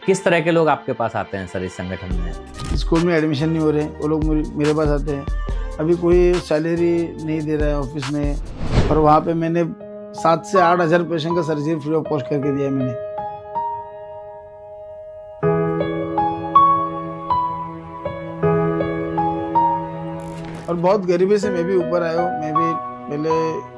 किस तरह के लोग आपके पास आते हैं सर इस संगठन में? स्कूल में एडमिशन नहीं हो रहे, वो लोग मेरे पास आते हैं। अभी कोई सैलरी नहीं दे रहा है ऑफिस में, और वहाँ पे मैंने 7 से 8 हज़ार पेशेंट का सर्जरी फ्री ऑफ कॉस्ट करके दिया है मैंने। और बहुत गरीबी से मैं भी ऊपर आया हूँ। मैं भी पहले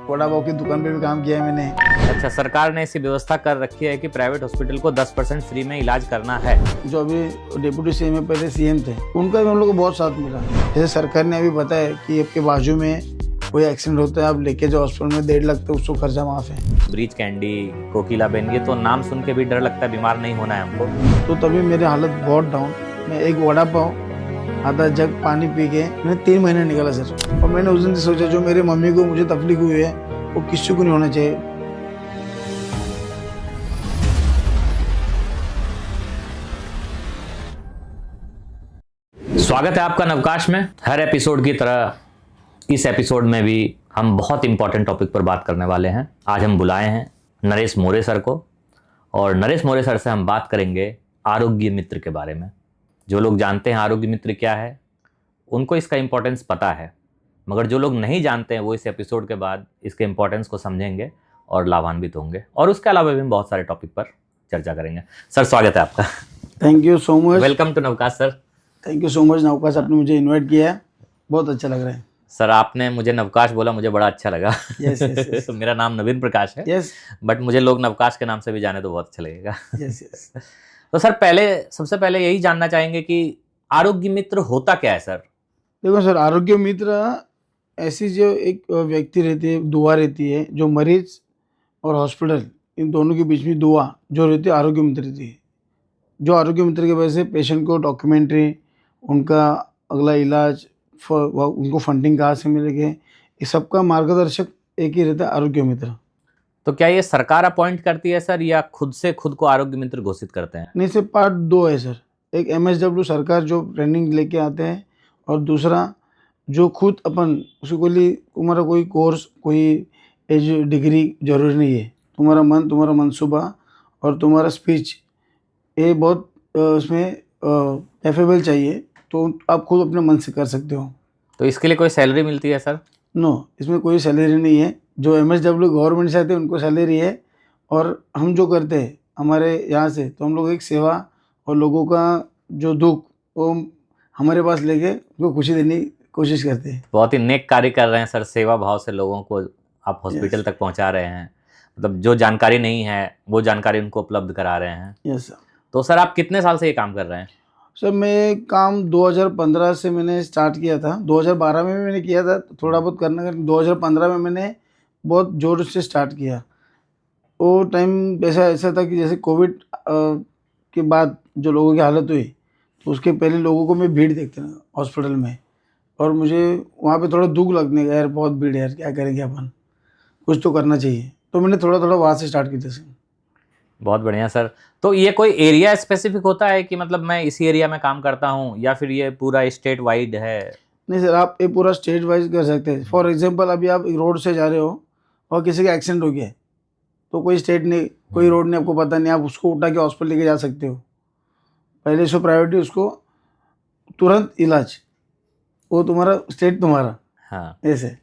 वड़ा पाव की दुकान पे भी काम किया है मैंने। अच्छा, सरकार ने ऐसी व्यवस्था कर रखी है कि प्राइवेट हॉस्पिटल को 10% फ्री में इलाज करना है। जो अभी डिप्टी सीएम है, पहले सीएम थे, उनका भी हम लोग को बहुत साथ मिला। जैसे सरकार ने अभी बताया कि आपके बाजू में कोई एक्सीडेंट होता है, आप लेके जाओ हॉस्पिटल में, 1.5 लाख तक उसको खर्चा माफ है। ब्रीच कैंडी, कोकिला बेन, ये तो नाम सुन के भी डर लगता है, बीमार नहीं होना है हमको। तो तभी मेरी हालत बहुत डाउन। मैं एक वड़ा पाव, आधा जग पानी पी के मैंने 3 महीने निकाला सर। और मैंने उस दिन से सोचा, जो मेरी मम्मी को मुझे तकलीफ हुई है वो किसी को नहीं होना चाहिए। स्वागत है आपका नवकाश में। हर एपिसोड की तरह इस एपिसोड में भी हम बहुत इंपॉर्टेंट टॉपिक पर बात करने वाले हैं। आज हम बुलाए हैं नरेश मोरे सर को, और नरेश मोरे सर से हम बात करेंगे आरोग्य मित्र के बारे में। जो लोग जानते हैं आरोग्य मित्र क्या है, उनको इसका इम्पोर्टेंस पता है, मगर जो लोग नहीं जानते हैं वो इस एपिसोड के बाद इसके इम्पोर्टेंस को समझेंगे और लाभान्वित होंगे। और उसके अलावा भी हम बहुत सारे टॉपिक पर चर्चा करेंगे। सर, स्वागत है आपका। Thank you so much. Welcome to Navkash sir. Thank you so much Navkash, आपने मुझे इन्वाइट किया है, बहुत अच्छा लग रहा है। सर, आपने मुझे नवकाश बोला, मुझे बड़ा अच्छा लगा। Yes yes yes. मेरा नाम नवीन प्रकाश है। यस। बट मुझे लोग नवकाश के नाम से भी जाने तो बहुत अच्छा लगेगा। Yes yes. तो सर, सबसे पहले यही जानना चाहेंगे कि आरोग्य मित्र होता क्या है सर? देखो सर, आरोग्य मित्र ऐसी जो एक व्यक्ति रहती है, दुआ रहती है, जो मरीज और हॉस्पिटल इन दोनों के बीच में दुआ जो रहती है, आरोग्य मित्र रहती है। जो आरोग्य मित्र की वजह से पेशेंट को डॉक्यूमेंट्री, उनका अगला इलाज, उनको फंडिंग कहाँ से मिलेगी, इस सब का मार्गदर्शक एक ही रहता है, आरोग्य मित्र। तो क्या ये सरकार अपॉइंट करती है सर, या खुद से खुद को आरोग्य मित्र घोषित करते हैं? नहीं सर, पार्ट 2 है सर। एक MSW सरकार जो ट्रेनिंग लेके आते हैं, और दूसरा जो खुद अपन उसको लिए तुम्हारा कोई कोर्स, कोई एज डिग्री जरूरी नहीं है। तुम्हारा मन, तुम्हारा मनसूबा और तुम्हारा स्पीच, ये बहुत उसमें एफेबल चाहिए, तो आप खुद अपने मन से कर सकते हो। तो इसके लिए कोई सैलरी मिलती है सर? नो, इसमें कोई सैलरी नहीं है। जो MSW गवर्नमेंट से आते हैं उनको सैलरी है, और हम जो करते हैं हमारे यहाँ से, तो हम लोग एक सेवा और लोगों का जो दुख वो हमारे पास लेके उनको खुशी देने की कोशिश करते हैं। बहुत ही नेक कार्य कर रहे हैं सर। सेवा भाव से लोगों को आप हॉस्पिटल तक पहुंचा रहे हैं। मतलब जो जानकारी नहीं है वो जानकारी उनको उपलब्ध करा रहे हैं। Yes sir. तो सर, आप कितने साल से ये काम कर रहे हैं? सर, मैं काम 2015 से मैंने स्टार्ट किया था। 2012 में भी मैंने किया था थोड़ा बहुत करने का। 2015 में मैंने बहुत जोर से स्टार्ट किया। वो टाइम ऐसा था कि जैसे कोविड के बाद जो लोगों की हालत हुई, तो उसके पहले लोगों को मैं भीड़ देखता था हॉस्पिटल में, और मुझे वहाँ पे थोड़ा दुख लगने का, यार बहुत भीड़ है यार, क्या करेंगे अपन, कुछ तो करना चाहिए। तो मैंने थोड़ा थोड़ा वहाँ से स्टार्ट किया था। बहुत बढ़िया सर। तो ये कोई एरिया स्पेसिफिक होता है कि मतलब मैं इसी एरिया में काम करता हूँ, या फिर ये पूरा स्टेट वाइड है? नहीं सर, आप ये पूरा स्टेट वाइज कर सकते हैं। फॉर एग्जांपल, अभी आप एक रोड से जा रहे हो और किसी का एक्सीडेंट हो गया, तो कोई स्टेट नहीं, कोई रोड नहीं, आपको पता नहीं, आप उसको उठा के हॉस्पिटल लेके जा सकते हो। पहले सो प्रायोरिटी उसको, तुरंत इलाज, वो तुम्हारा स्टेट तुम्हारा। हाँ। ऐसे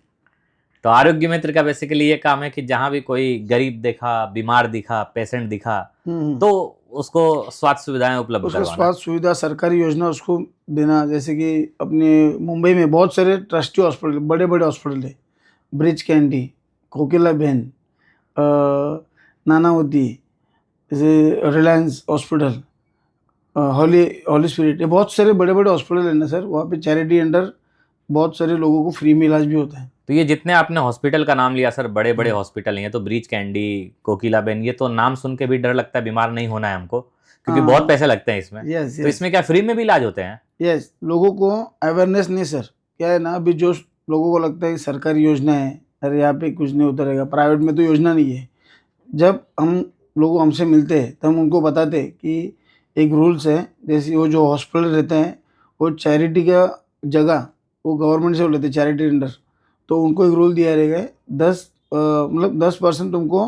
तो आरोग्य मित्र का बेसिकली ये काम है कि जहाँ भी कोई गरीब देखा, बीमार दिखा, पेशेंट दिखा, तो उसको स्वास्थ्य सुविधाएं उपलब्ध उसको करवाना। स्वास्थ्य सुविधा, सरकारी योजना उसको देना। जैसे कि अपने मुंबई में बहुत सारे ट्रस्टी हॉस्पिटल, बड़े बड़े हॉस्पिटल है। ब्रिच कैंडी, कोकिला बेन, नानावती, जैसे रिलायंस हॉस्पिटल, हॉली स्पिरिट, ये बहुत सारे बड़े बड़े हॉस्पिटल है ना सर। वहाँ पे चैरिटी अंडर बहुत सारे लोगों को फ्री में इलाज भी होता है। तो ये जितने आपने हॉस्पिटल का नाम लिया सर, बड़े बड़े हॉस्पिटल हैं, तो ब्रीच कैंडी, कोकिला बेन, ये तो नाम सुन के भी डर लगता है, बीमार नहीं होना है हमको, क्योंकि बहुत पैसे लगते हैं इसमें। यस। तो इसमें क्या फ्री में भी इलाज होते हैं? यस, लोगों को अवेयरनेस नहीं सर। क्या है ना, अभी जो लोगों को लगता है सरकारी योजना है, अरे यहाँ पे कुछ नहीं होता रहेगा, प्राइवेट में तो योजना नहीं है। जब हम लोग हमसे मिलते हैं तो हम उनको बताते हैं कि एक रूल्स है। जैसे वो जो हॉस्पिटल रहते हैं, वो चैरिटी का जगह वो गवर्नमेंट से लेते हैं, चैरिटी अंडर। तो उनको एक रूल दिया रहेगा, 10% तुमको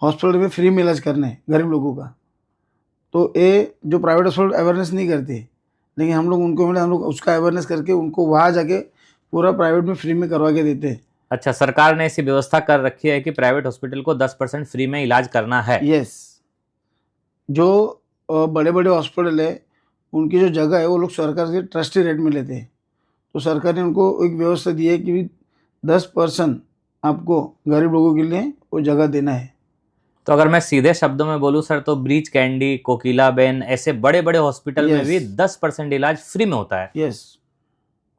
हॉस्पिटल में फ्री में इलाज करना है गरीब लोगों का। तो ये जो प्राइवेट हॉस्पिटल अवेयरनेस नहीं करती, लेकिन हम लोग उनको मिले, हम लोग उसका अवेयरनेस करके उनको वहाँ जाके पूरा प्राइवेट में फ्री में करवा के देते हैं। अच्छा, सरकार ने ऐसी व्यवस्था कर रखी है कि प्राइवेट हॉस्पिटल को 10% फ्री में इलाज करना है। यस, जो बड़े बड़े हॉस्पिटल है उनकी जो जगह है वो लोग सरकार से ट्रस्टी रेट में लेते हैं। तो सरकार ने उनको एक व्यवस्था दी है कि 10% आपको गरीब लोगों के लिए वो जगह देना है। तो अगर मैं सीधे शब्दों में बोलूं सर, तो ब्रीच कैंडी, कोकिलाबेन, ऐसे बड़े बड़े हॉस्पिटल में भी 10% इलाज फ्री में होता है। यस,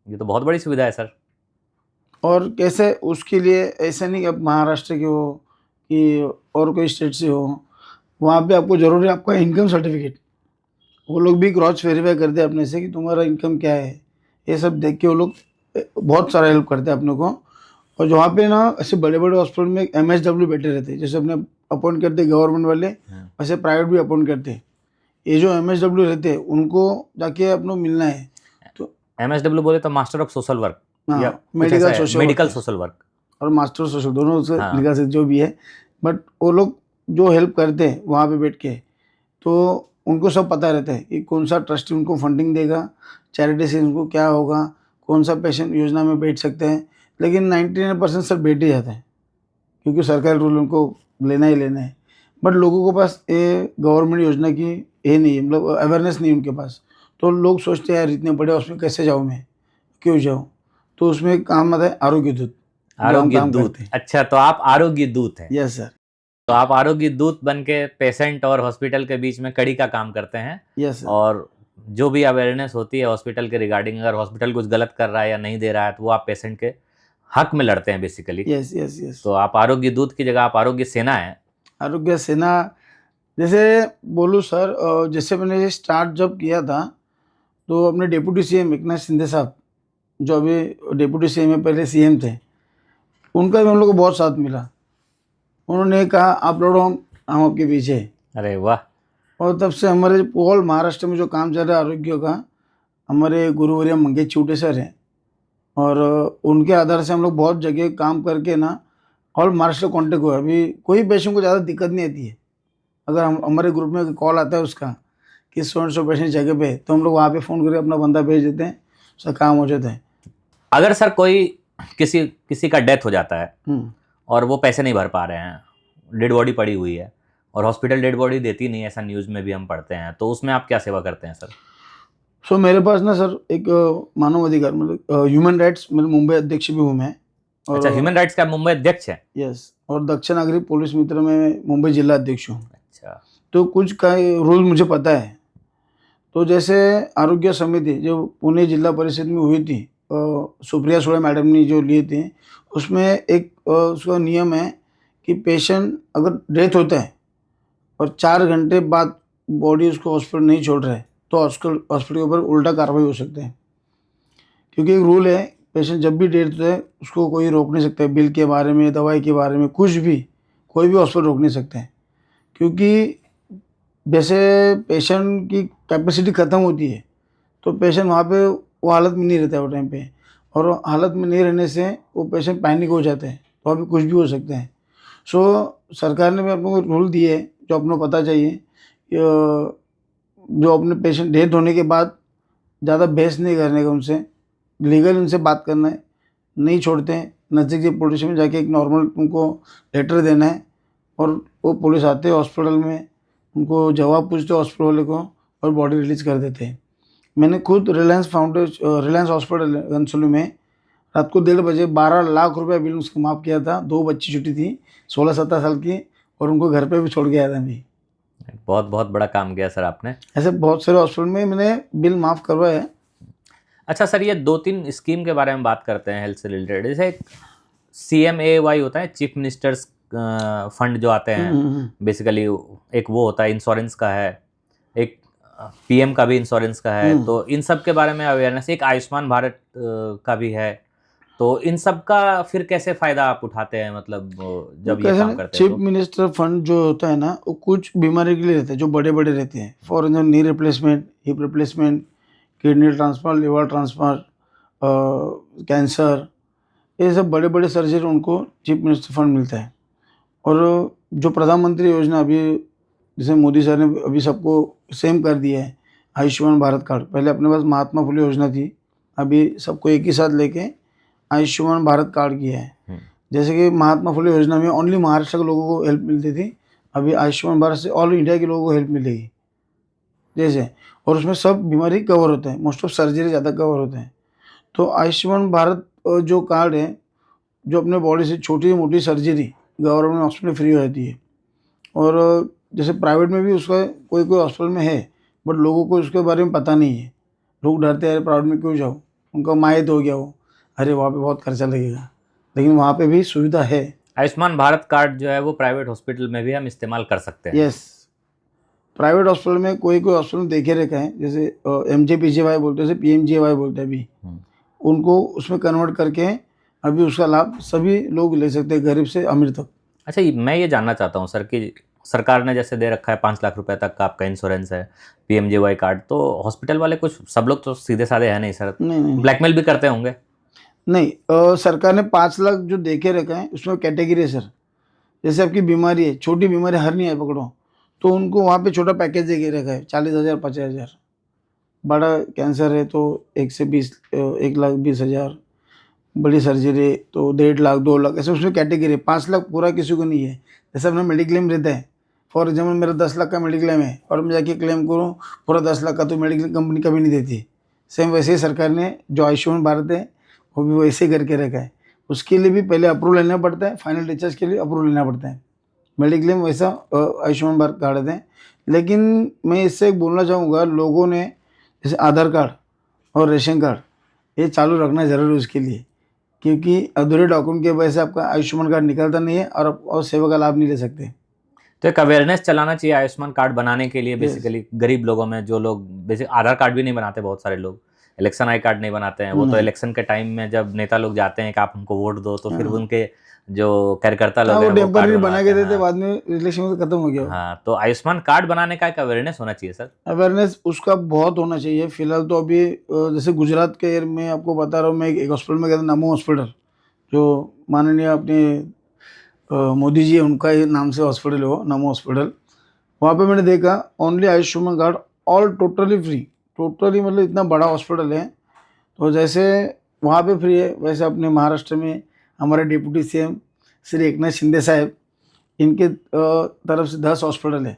ये तो बहुत बड़ी सुविधा है सर। और कैसे उसके लिए ऐसा नहीं कि आप महाराष्ट्र के हो कि और कोई स्टेट से हो, वहाँ पे आपको जरूरी है आपका इनकम सर्टिफिकेट। वो लोग भी क्रॉस वेरीफाई करते हैं अपने से कि तुम्हारा इनकम क्या है, ये सब देख के वो लोग बहुत सारा हेल्प करते हैं अपने को। और जो वहाँ पे ना ऐसे बड़े बड़े हॉस्पिटल में MSW बैठे रहते हैं, जैसे अपने अपॉइंट करते हैं गवर्नमेंट वाले, वैसे प्राइवेट भी अपॉइंट करते हैं। ये जो MSW रहते हैं उनको जाके अपना मिलना है। तो MSW बोले तो मास्टर ऑफ सोशल वर्क, हाँ, मेडिकल सोशल वर्क और मास्टर सोशल दोनों से हाँ। लिखा से जो भी है, बट वो लोग जो हेल्प करते हैं वहाँ पे बैठ के, तो उनको सब पता रहता है कि कौन सा ट्रस्टी उनको फंडिंग देगा, चैरिटी से उनको क्या होगा, कौन सा पेशेंट योजना में बैठ सकते हैं। लेकिन 99% सब बैठ ही जाते हैं क्योंकि सरकारी रूल उनको लेना ही लेना है। बट लोगों के पास ये गवर्नमेंट योजना की ये नहीं है, मतलब अवेयरनेस नहीं उनके पास। तो लोग सोचते हैं यार इतने बड़े हॉस्पिटल कैसे जाऊँ, मैं क्यों जाऊँ। तो उसमें एक काम आता है आरोग्य दूत। आरोग्य दूत। अच्छा, तो आप आरोग्य दूत हैं। Yes sir. तो आप आरोग्य दूत बन के पेशेंट और हॉस्पिटल के बीच में कड़ी का काम करते हैं। Yes sir. और जो भी अवेयरनेस होती है हॉस्पिटल के रिगार्डिंग, अगर हॉस्पिटल कुछ गलत कर रहा है या नहीं दे रहा है, तो वो आप पेशेंट के हक में लड़ते हैं बेसिकली। Yes yes yes. तो आप आरोग्य दूत की जगह आप आरोग्य सेना है। आरोग्य सेना जैसे बोलूँ सर, जैसे मैंने स्टार्ट जब किया था तो अपने डिप्टी CM एकनाथ शिंदे साहब, जो अभी डिप्टी CM में पहले CM थे, उनका भी हम लोग को बहुत साथ मिला। उन्होंने कहा आप लड़ो, हम आपके पीछे। अरे वाह। और तब से हमारे ऑल महाराष्ट्र में जो काम चल रहा है आरोग्य का, हमारे गुरुवर्य मंगेश चिवटे सर हैं, और उनके आधार से हम लोग बहुत जगह काम करके ना ऑल महाराष्ट्र कॉन्टेक्ट हुआ। अभी कोई पेशेंट को ज़्यादा दिक्कत नहीं आती है। अगर हम हमारे ग्रुप में कॉल आता है उसका कि 100 पेशेंट जगह पे, तो हम लोग वहाँ पे फ़ोन करके अपना बंदा भेज देते हैं, उसका काम हो जाता है। अगर सर कोई किसी का डेथ हो जाता है और वो पैसे नहीं भर पा रहे हैं, डेड बॉडी पड़ी हुई है और हॉस्पिटल डेड बॉडी देती नहीं है, ऐसा न्यूज़ में भी हम पढ़ते हैं, तो उसमें आप क्या सेवा करते हैं सर? सो मेरे पास ना सर एक मानव अधिकार मतलब ह्यूमन राइट्स, मतलब मुंबई अध्यक्ष भी हूँ मैं। और अच्छा, ह्यूमन राइट्स का मुंबई अध्यक्ष है? यस, और दक्षिण नागरिक पुलिस मित्र में मुंबई जिला अध्यक्ष हूँ। अच्छा। तो कुछ का रूल मुझे पता है। तो जैसे आरोग्य समिति जो पुणे जिला परिषद में हुई थी, सुप्रिया सुळे मैडम ने जो लिए थे, उसमें एक उसका नियम है कि पेशेंट अगर डेथ होता है और 4 घंटे बाद बॉडी उसको हॉस्पिटल नहीं छोड़ रहा है, तो हॉस्पिटल के ऊपर उल्टा कार्रवाई हो सकते हैं। क्योंकि एक रूल है, पेशेंट जब भी डेथ होता है उसको कोई रोक नहीं सकता है, बिल के बारे में, दवाई के बारे में, कुछ भी कोई भी हॉस्पिटल रोक नहीं सकते हैं। क्योंकि जैसे पेशेंट की कैपेसिटी ख़त्म होती है तो पेशेंट वहाँ पे वो हालत में नहीं रहता है वो टाइम पे, और हालत में नहीं रहने से वो पेशेंट पैनिक हो जाते हैं, तो अभी कुछ भी हो सकते हैं। सो सरकार ने भी अपने को रूल दिए जो अपने को पता चाहिए, जो अपने पेशेंट डेथ होने के बाद ज़्यादा बहस नहीं करने का, उनसे लीगल उनसे बात करना है, नहीं छोड़ते हैं, नज़दीक के पुलिस में जाके एक नॉर्मल उनको लेटर देना है, और वो पुलिस आते हैं हॉस्पिटल में, उनको जवाब पूछते हॉस्पिटल वाले को, और बॉडी रिलीज़ कर देते हैं। मैंने खुद रिलायंस हॉस्पिटल घनसोली में रात को 1:30 बजे 12 लाख रुपया बिल उसको माफ़ किया था। 2 बच्ची छुट्टी थी 16-17 साल की, और उनको घर पे भी छोड़ के आया था मैं। बहुत बहुत बड़ा काम किया सर आपने। ऐसे बहुत सारे हॉस्पिटल में मैंने बिल माफ़ करवाया है। अच्छा सर, ये 2-3 स्कीम के बारे में बात करते हैं हेल्थ से रिलेटेड। जैसे CMAY होता है, चीफ मिनिस्टर्स फंड जो आते हैं, बेसिकली एक वो होता है, इंश्योरेंस का है, एक PM का भी इंश्योरेंस का है। तो इन सब के बारे में अवेयरनेस, एक आयुष्मान भारत का भी है। तो इन सब का फिर कैसे फ़ायदा आप उठाते हैं, मतलब जब ये काम करते हैं? चीफ मिनिस्टर फंड जो होता है ना, वो कुछ बीमारी के लिए रहता है जो बड़े बड़े रहते हैं। For example knee replacement, hip replacement, kidney transplant, liver transplant, cancer, ये सब बड़े बड़े सर्जरी उनको चीफ मिनिस्टर फंड मिलता है। और जो प्रधानमंत्री योजना अभी जैसे मोदी सर ने अभी सबको सेम कर दिया है आयुष्मान भारत कार्ड। पहले अपने पास महात्मा फुले योजना थी, अभी सबको एक ही साथ लेके आयुष्मान भारत कार्ड किया है। जैसे कि महात्मा फुले योजना में ओनली महाराष्ट्र के लोगों को हेल्प मिलती थी, अभी आयुष्मान भारत से ऑल इंडिया के लोगों को हेल्प मिलेगी जैसे, और उसमें सब बीमारी कवर होते हैं, मोस्ट ऑफ सर्जरी ज़्यादा कवर होते हैं। तो आयुष्मान भारत जो कार्ड है, जो अपने बॉडी से छोटी मोटी सर्जरी गवर्नमेंट हॉस्पिटल में फ्री हो जाती है। और जैसे प्राइवेट में भी उसका कोई कोई हॉस्पिटल में है, बट लोगों को उसके बारे में पता नहीं है। लोग डरते हैं प्राइवेट में क्यों जाओ, उनका माहित हो गया हो, अरे वहाँ पे बहुत खर्चा लगेगा, लेकिन वहाँ पे भी सुविधा है। आयुष्मान भारत कार्ड जो है वो प्राइवेट हॉस्पिटल में भी हम इस्तेमाल कर सकते हैं। यस, प्राइवेट हॉस्पिटल में कोई कोई हॉस्पिटल में देखे रखा है, जैसे MJPJY बोलते हैं, PMJY बोलते हैं अभी, उनको उसमें कन्वर्ट करके अभी उसका लाभ सभी लोग ले सकते हैं, गरीब से अमीर तक। अच्छा, मैं ये जानना चाहता हूँ सर कि सरकार ने जैसे दे रखा है 5 लाख रुपए तक का आपका इंश्योरेंस है, PMJY कार्ड, तो हॉस्पिटल वाले कुछ, सब लोग तो सीधे साधे हैं नहीं सर, नहीं ब्लैकमेल भी करते होंगे? नहीं, सरकार ने 5 लाख जो देखे रखा है उसमें कैटेगरी है सर। जैसे आपकी बीमारी है, छोटी बीमारी हर्निया है पकड़ो, तो उनको वहाँ पे छोटा पैकेज देके रखा है 40,000 50,000। बड़ा कैंसर है तो 1,20,000, बड़ी सर्जरी तो 1.5 लाख 2 लाख, ऐसे उसमें कैटेगरी। 5 लाख पूरा किसी को नहीं है। जैसे अपना मेडिक्लेम रहता है, फॉर एग्जाम्पल मेरा 10 लाख का मेडिक्लेम है और मैं जाके क्लेम करूँ पूरा 10 लाख का, तो मेडिक्लेम कंपनी कभी नहीं देती। सेम वैसे ही सरकार ने जो आयुष्मान भारत है वो भी वैसे ही करके रखा है। उसके लिए भी पहले अप्रूवल लेना पड़ता है, फाइनल डिस्चार्ज के लिए अप्रूवल लेना पड़ता है। मेडिक्लेम वैसा आयुष्मान भारत कार्ड है। लेकिन मैं इससे एक बोलना चाहूँगा, लोगों ने जैसे आधार कार्ड और रेशन कार्ड ये चालू रखना ज़रूरी है उसके लिए, क्योंकि अधूरे डॉक्यूमेंट की वजह से आपका आयुष्मान कार्ड निकलता नहीं है और सेवा का लाभ नहीं ले सकते। तो एक अवेयरनेस चलाना चाहिए आयुष्मान कार्ड बनाने के लिए, बेसिकली गरीब लोगों में, जो लोग बेसिक आधार कार्ड भी नहीं बनाते, बहुत सारे लोग इलेक्शन आई कार्ड नहीं बनाते हैं, वो तो इलेक्शन के टाइम में जब नेता लोग जाते हैं कि आप हमको वोट दो, तो फिर उनके जो कार्यकर्ता लोग हैं वो टेम्पररी बना के देते, बाद में इलेक्शन में खत्म हो गया। हाँ, तो आयुष्मान कार्ड बनाने का एक अवेयरनेस होना चाहिए सर। अवेयरनेस उसका बहुत होना चाहिए। फिलहाल तो अभी जैसे गुजरात के में आपको बता रहा हूँ, मैं एक हॉस्पिटल में गया था, नमो हॉस्पिटल, जो माननीय अपने मोदी जी उनका ही नाम से हॉस्पिटल है वो, नमो हॉस्पिटल। वहाँ पे मैंने देखा only Ayushman card, all totally free, totally मतलब इतना बड़ा हॉस्पिटल है। तो जैसे वहाँ पे फ्री है, वैसे अपने महाराष्ट्र में हमारे डिप्टी CM श्री एकनाथ शिंदे साहब, इनके तरफ से 10 हॉस्पिटल है।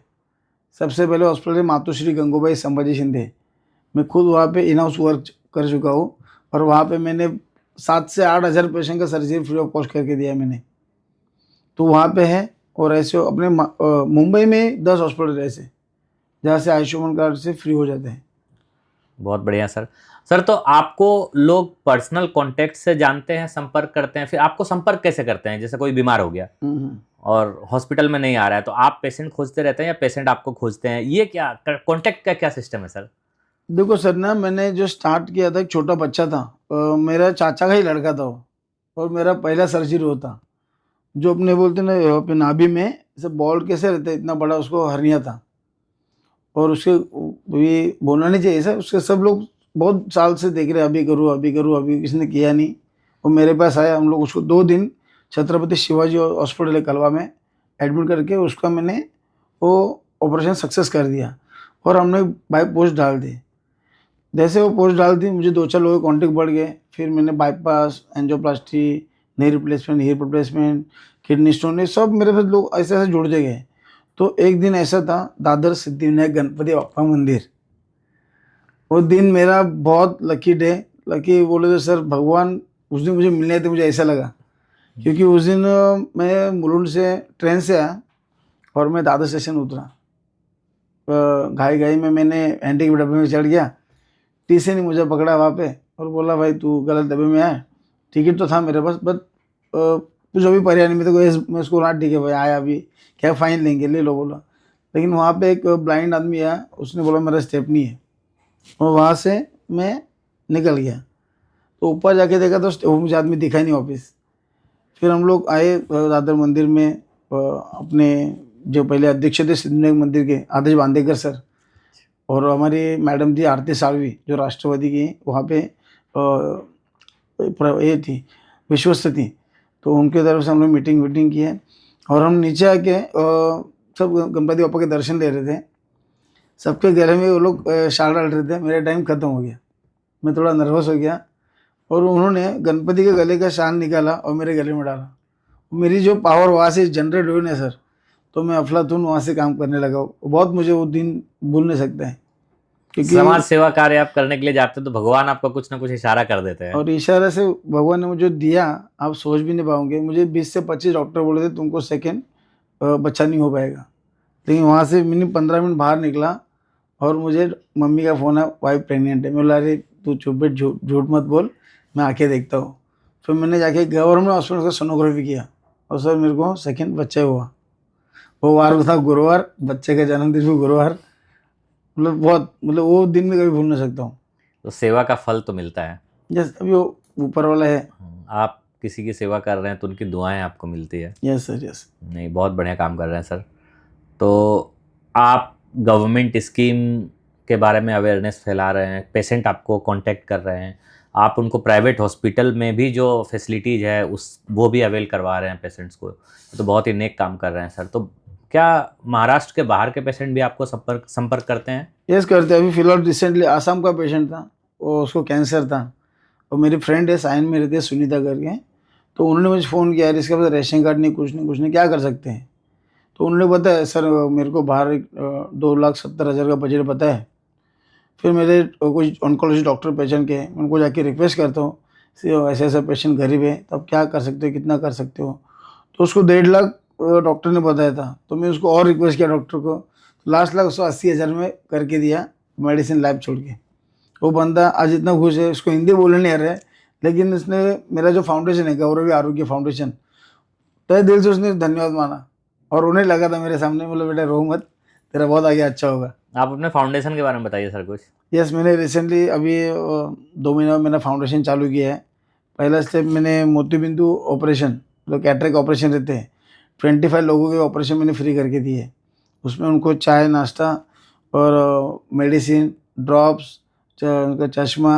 सबसे पहले हॉस्पिटल है मातोश्री गंगूबाई संभाजी शिंदे। मैं खुद वहाँ पे इन हाउस वर्क कर चुका हूँ और वहाँ पे मैंने 7 से 8 हज़ार पेशेंट का सर्जरी फ्री ऑफ कॉस्ट करके दिया मैंने, तो वहाँ पे है। और ऐसे अपने मुंबई में 10 हॉस्पिटल ऐसे जहाँ से आयुष्मान कार्ड से फ्री हो जाते हैं। बहुत बढ़िया सर। सर, तो आपको लोग पर्सनल कांटेक्ट से जानते हैं, संपर्क करते हैं, फिर आपको संपर्क कैसे करते हैं? जैसे कोई बीमार हो गया और हॉस्पिटल में नहीं आ रहा है, तो आप पेशेंट खोजते रहते हैं या पेशेंट आपको खोजते हैं? ये क्या कांटेक्ट का क्या सिस्टम है सर? देखो सर ना, मैंने जो स्टार्ट किया था, एक छोटा बच्चा था, मेरा चाचा का ही लड़का था वो, और मेरा पहला सर्जरी होता, जो अपने बोलते ना अपने नाभि में ऐसे बॉल कैसे रहते इतना बड़ा, उसको हर्निया था। और उसके ये बोलना नहीं चाहिए सर, उसके सब लोग बहुत साल से देख रहे अभी करूँ अभी करूँ, अभी किसी ने किया नहीं। वो मेरे पास आया, हम लोग उसको 2 दिन छत्रपति शिवाजी हॉस्पिटल है कलवा में एडमिट करके उसका मैंने वो ऑपरेशन सक्सेस कर दिया और हमने बाई पोस्ट डाल दी। जैसे वो पोस्ट डाल दी, मुझे 2-4 लोगों के कॉन्टेक्ट बढ़ गए, फिर मैंने बाईपास, एंजियोप्लास्टी, नी रिप्लेसमेंट, हीर रिप्लेसमेंट, किडनी स्टोन, ये सब मेरे पास लोग ऐसे ऐसे जुड़ते गए। तो एक दिन ऐसा था, दादर सिद्धिविनायक गणपति बाप्पा मंदिर, वो दिन मेरा बहुत लकी डे। लकी बोले तो सर, भगवान उस दिन मुझे मिलने थे, मुझे ऐसा लगा, क्योंकि उस दिन मैं मुलुंड से ट्रेन से आया और मैं दादर स्टेशन उतरा, घाई घाई में मैंने एंटी के डब्बे में चढ़ गया। टीसी ने मुझे पकड़ा वहाँ पे और बोला, भाई तू गलत डब्बे में आया, टिकट तो था मेरे पास, बट कुछ अभी परेशानी में तो मैं उसको रहा, ठीक है भाई आया, अभी क्या फ़ाइन लेंगे, ले लो बोला। लेकिन वहाँ पे एक ब्लाइंड आदमी आया, उसने बोला मेरा स्टेप नहीं है, और वहाँ से मैं निकल गया। तो ऊपर जाके देखा तो मुझे आदमी दिखा ही नहीं वापस। फिर हम लोग आए दादर मंदिर में, अपने जो पहले अध्यक्ष थे सिद्धिविनायक मंदिर के, आदेश बांदेकर सर, और हमारी मैडम थी आरती साळवी जो राष्ट्रवादी की वहाँ पे ये थी, विश्वस्त थी, तो उनके तरफ से हम लोग मीटिंग की है। और हम नीचे आके सब गणपति बापा के दर्शन ले रहे थे, सबके गले में वो लोग शाल डाल रहे थे। मेरा टाइम खत्म हो गया, मैं थोड़ा नर्वस हो गया और उन्होंने गणपति के गले का शाल निकाला और मेरे गले में डाला। मेरी जो पावर वहाँ से जनरेट हुई ना सर, तो मैं अफलातून वहाँ से काम करने लगा। बहुत मुझे वो दिन भूल नहीं सकते हैं, क्योंकि समाज सेवा कार्य आप करने के लिए जाते हैं तो भगवान आपका कुछ ना कुछ इशारा कर देते हैं। और इशारे से भगवान ने मुझे दिया, आप सोच भी नहीं पाओगे। मुझे 20 से 25 डॉक्टर बोले थे तुमको सेकेंड बच्चा नहीं हो पाएगा, लेकिन वहाँ से मैंने 15 मिनट बाहर निकला और मुझे मम्मी का फ़ोन है, वाइफ प्रेग्नेंट है। मैं बोला अरे तू चुप बैठ, झूठ मत बोल, मैं आके देखता हूँ। फिर मैंने जाके गवर्नमेंट हॉस्पिटल का सोनोग्राफी किया और सर मेरे को सेकेंड बच्चा हुआ। वो वार था गुरुवार, बच्चे का जन्मदिन भी गुरुवार। मतलब बहुत, मतलब वो दिन में कभी भूल नहीं सकता हूँ। तो सेवा का फल तो मिलता है। यस, अभी वो ऊपर वाला है। आप किसी की सेवा कर रहे हैं तो उनकी दुआएं आपको मिलती है। Yes sir, yes. नहीं, बहुत बढ़िया काम कर रहे हैं सर। तो आप गवर्नमेंट स्कीम के बारे में अवेयरनेस फैला रहे हैं, पेशेंट आपको कांटेक्ट कर रहे हैं, आप उनको प्राइवेट हॉस्पिटल में भी जो फैसिलिटीज़ है वो भी अवेल करवा रहे हैं पेशेंट्स को, तो बहुत ही नेक काम कर रहे हैं सर। तो क्या महाराष्ट्र के बाहर के पेशेंट भी आपको संपर्क करते हैं? यस करते हैं। अभी फिलहाल रिसेंटली आसाम का पेशेंट था, वो उसको कैंसर था, और मेरी फ्रेंड है साइन में रहती है सुनीता करके, तो उन्होंने मुझे फ़ोन किया, इसके पास रेशन कार्ड नहीं, कुछ नहीं, क्या कर सकते हैं। तो उन्होंने बताया सर मेरे को बाहर 2,70,000 का बजट पता है। फिर मेरे कुछ ऑन्कोलॉजी डॉक्टर पेशेंट के, उनको जाके रिक्वेस्ट करता हूँ ऐसे ऐसा पेशेंट गरीब है, तब क्या कर सकते हो, कितना कर सकते हो। तो उसको 1.5 लाख डॉक्टर ने बताया था, तो मैं उसको और रिक्वेस्ट किया डॉक्टर को, तो लास्ट लाख उसको 80,000 में करके दिया, मेडिसिन लैब छोड़ के। वो बंदा आज इतना खुश है, उसको हिंदी बोलने नहीं आ रहा है, लेकिन उसने मेरा जो फाउंडेशन है गौरवी आरोग्य फाउंडेशन, तय दिल से उसने धन्यवाद माना और उन्हें लगा था मेरे सामने, बोला बेटा रो मत, तेरा बहुत आगे अच्छा होगा। आप अपने फाउंडेशन के बारे में बताइए सर कुछ। यस, मैंने रिसेंटली अभी 2 महीना में मैंने फाउंडेशन चालू किया है। पहला स्टेप मैंने मोतीबिंदु ऑपरेशन, जो कैटरेक्ट ऑपरेशन रहते हैं, 25 लोगों के ऑपरेशन मैंने फ्री करके दिए। उसमें उनको चाय नाश्ता और मेडिसिन ड्रॉप्स, उनका चश्मा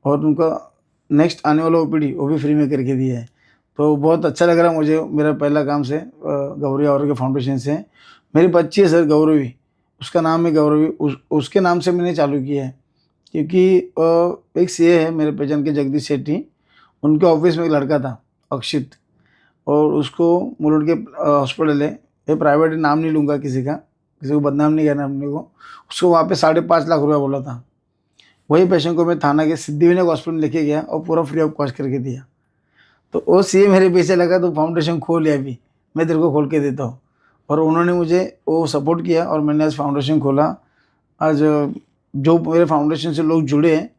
और उनका नेक्स्ट आने वाला ओपीडी वो भी फ्री में करके दिया है। तो बहुत अच्छा लग रहा मुझे मेरा पहला काम से गौरवी आरोग्य फाउंडेशन से। मेरी बच्ची है सर गौरवी, उसका नाम है गौरवी, उसके नाम से मैंने चालू किया है, क्योंकि एक सीए है मेरे पेशेंट के जगदीश शेट्टी, उनके ऑफिस में एक लड़का था अक्षित, और उसको मुलुंड के हॉस्पिटल है, ये प्राइवेट नाम नहीं लूँगा किसी का, किसी को बदनाम नहीं करना अपने को, उसको वहाँ पे 5.5 लाख रुपया बोला था। वही पेशेंट को मैं थाना के सिद्धिविनायक हॉस्पिटल लेके गया और पूरा फ्री ऑफ कॉस्ट करके दिया। तो वो सीए मेरे पीछे लगा, तो फाउंडेशन खोल लिया, अभी मैं तेरे को खोल के देता हूँ, और उन्होंने मुझे वो सपोर्ट किया और मैंने आज फाउंडेशन खोला। आज जो मेरे फाउंडेशन से लोग जुड़े हैं,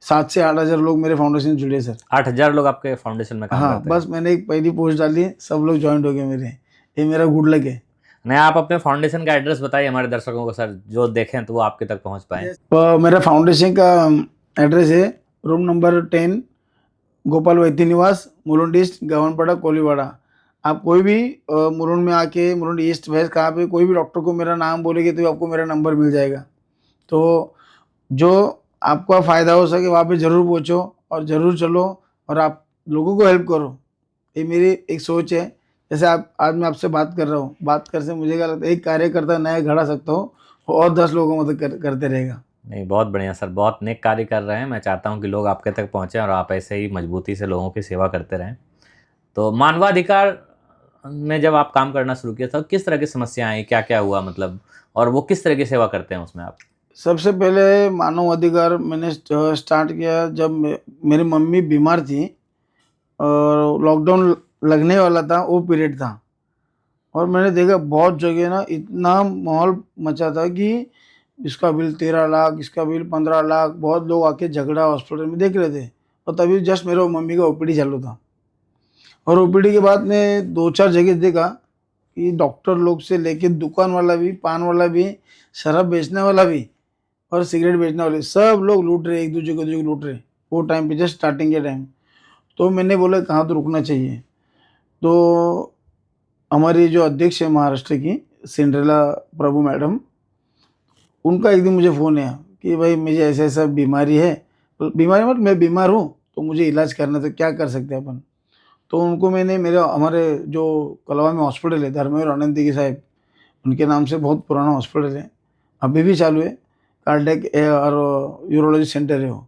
7 से 8,000 लोग मेरे फाउंडेशन से जुड़े सर। 8,000 लोग आपके फाउंडेशन में काम हाँ, करते हैं? बस मैंने एक पहली पोस्ट डाली, सब लोग ज्वाइंट हो गए मेरे, ये मेरा गुड लक है। नहीं, आप अपने फाउंडेशन का एड्रेस बताइए हमारे दर्शकों को सर, जो देखें तो वो आपके तक पहुंच पाए। मेरा फाउंडेशन का एड्रेस है रूम नंबर 10, गोपाल वैद्य निवास, मुलुंड ईस्ट, गवनपाड़ा, कोलीवाड़ा। आप कोई भी मुलुंड में आके, मुलुंड ईस्ट वेस्ट कहाँ पे कोई भी डॉक्टर को मेरा नाम बोलेंगे तो आपको मेरा नंबर मिल जाएगा। तो जो आपका फ़ायदा हो सके वहाँ पे ज़रूर पहुँचो और ज़रूर चलो और आप लोगों को हेल्प करो, ये मेरी एक सोच है। जैसे आप आज मैं आपसे बात कर रहा हूँ, बात कर से मुझे क्या लगता है, एक कार्यकर्ता नया घड़ा सकता हो और 10 लोगों को मदद करते रहेगा। नहीं, बहुत बढ़िया सर, बहुत नेक कार्य कर रहे हैं। मैं चाहता हूं कि लोग आपके तक पहुंचें और आप ऐसे ही मजबूती से लोगों की सेवा करते रहें। तो मानवाधिकार में जब आप काम करना शुरू किया था, किस तरह की समस्याएं आई, क्या क्या हुआ, मतलब, और वो किस तरह की सेवा करते हैं उसमें आप? सबसे पहले मानव अधिकार मैंने स्टार्ट किया जब मेरी मम्मी बीमार थी और लॉकडाउन लगने वाला था, वो पीरियड था, और मैंने देखा बहुत जगह ना इतना माहौल मचा था कि इसका बिल 13 लाख, इसका बिल 15 लाख, बहुत लोग आके झगड़ा हॉस्पिटल में देख रहे थे। और तभी जस्ट मेरे मम्मी का ओपीडी चालू था, और ओपीडी के बाद में 2-4 जगह देखा कि डॉक्टर लोग से लेके दुकान वाला भी, पान वाला भी, शराब बेचने वाला भी और सिगरेट बेचने वाले, सब लोग लूट रहे, एक दूसरे को लूट रहे, वो टाइम पे जस्ट स्टार्टिंग के टाइम। तो मैंने बोला कहाँ तो रुकना चाहिए। तो हमारी जो अध्यक्ष है महाराष्ट्र की, सिंड्रेला प्रभु मैडम, उनका एक दिन मुझे फ़ोन आया कि भाई मुझे ऐसा ऐसा बीमारी है, बीमारी मतलब मैं बीमार हूँ, तो मुझे इलाज करना, तो क्या कर सकते हैं अपन। तो उनको मैंने हमारे जो कलवा में हॉस्पिटल है, धर्मेंद्र आनंदी की साहब, उनके नाम से बहुत पुराना हॉस्पिटल है, अभी भी चालू है, कार्डियक और यूरोलॉजी सेंटर है वो।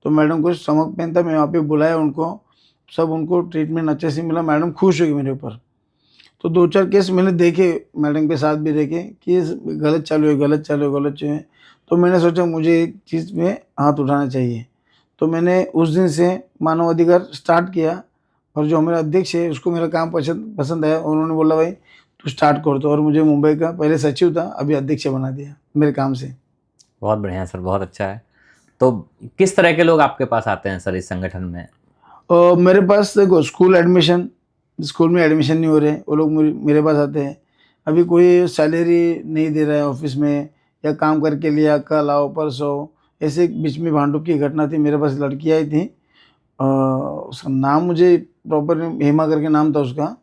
तो मैडम को स्टमक पेन था, मैं वहाँ पे बुलाया उनको, सब उनको ट्रीटमेंट अच्छे से मिला, मैडम खुश हुई मेरे ऊपर। तो 2-4 केस मैंने देखे, मैडम के साथ भी देखे कि गलत चालू है, गलत चालू है, गलत चालू है। तो मैंने सोचा मुझे एक चीज़ में हाथ उठाना चाहिए। तो मैंने उस दिन से मानव अधिकार स्टार्ट किया, और जो हमारे अध्यक्ष है उसको मेरा काम पसंद आया, उन्होंने बोला भाई तू स्टार्ट कर दो, और मुझे मुंबई का पहले सचिव था, अभी अध्यक्ष बना दिया मेरे काम से। बहुत बढ़िया सर, बहुत अच्छा है। तो किस तरह के लोग आपके पास आते हैं सर इस संगठन में? मेरे पास देखो, स्कूल में एडमिशन नहीं हो रहे, वो लोग मेरे पास आते हैं। अभी कोई सैलरी नहीं दे रहा है ऑफिस में, या काम करके लिया, कल आओ परसों, ऐसे बीच में भांडुप की घटना थी। मेरे पास लड़की आई थी, उसका नाम मुझे प्रॉपर, हेमा करके नाम था उसका,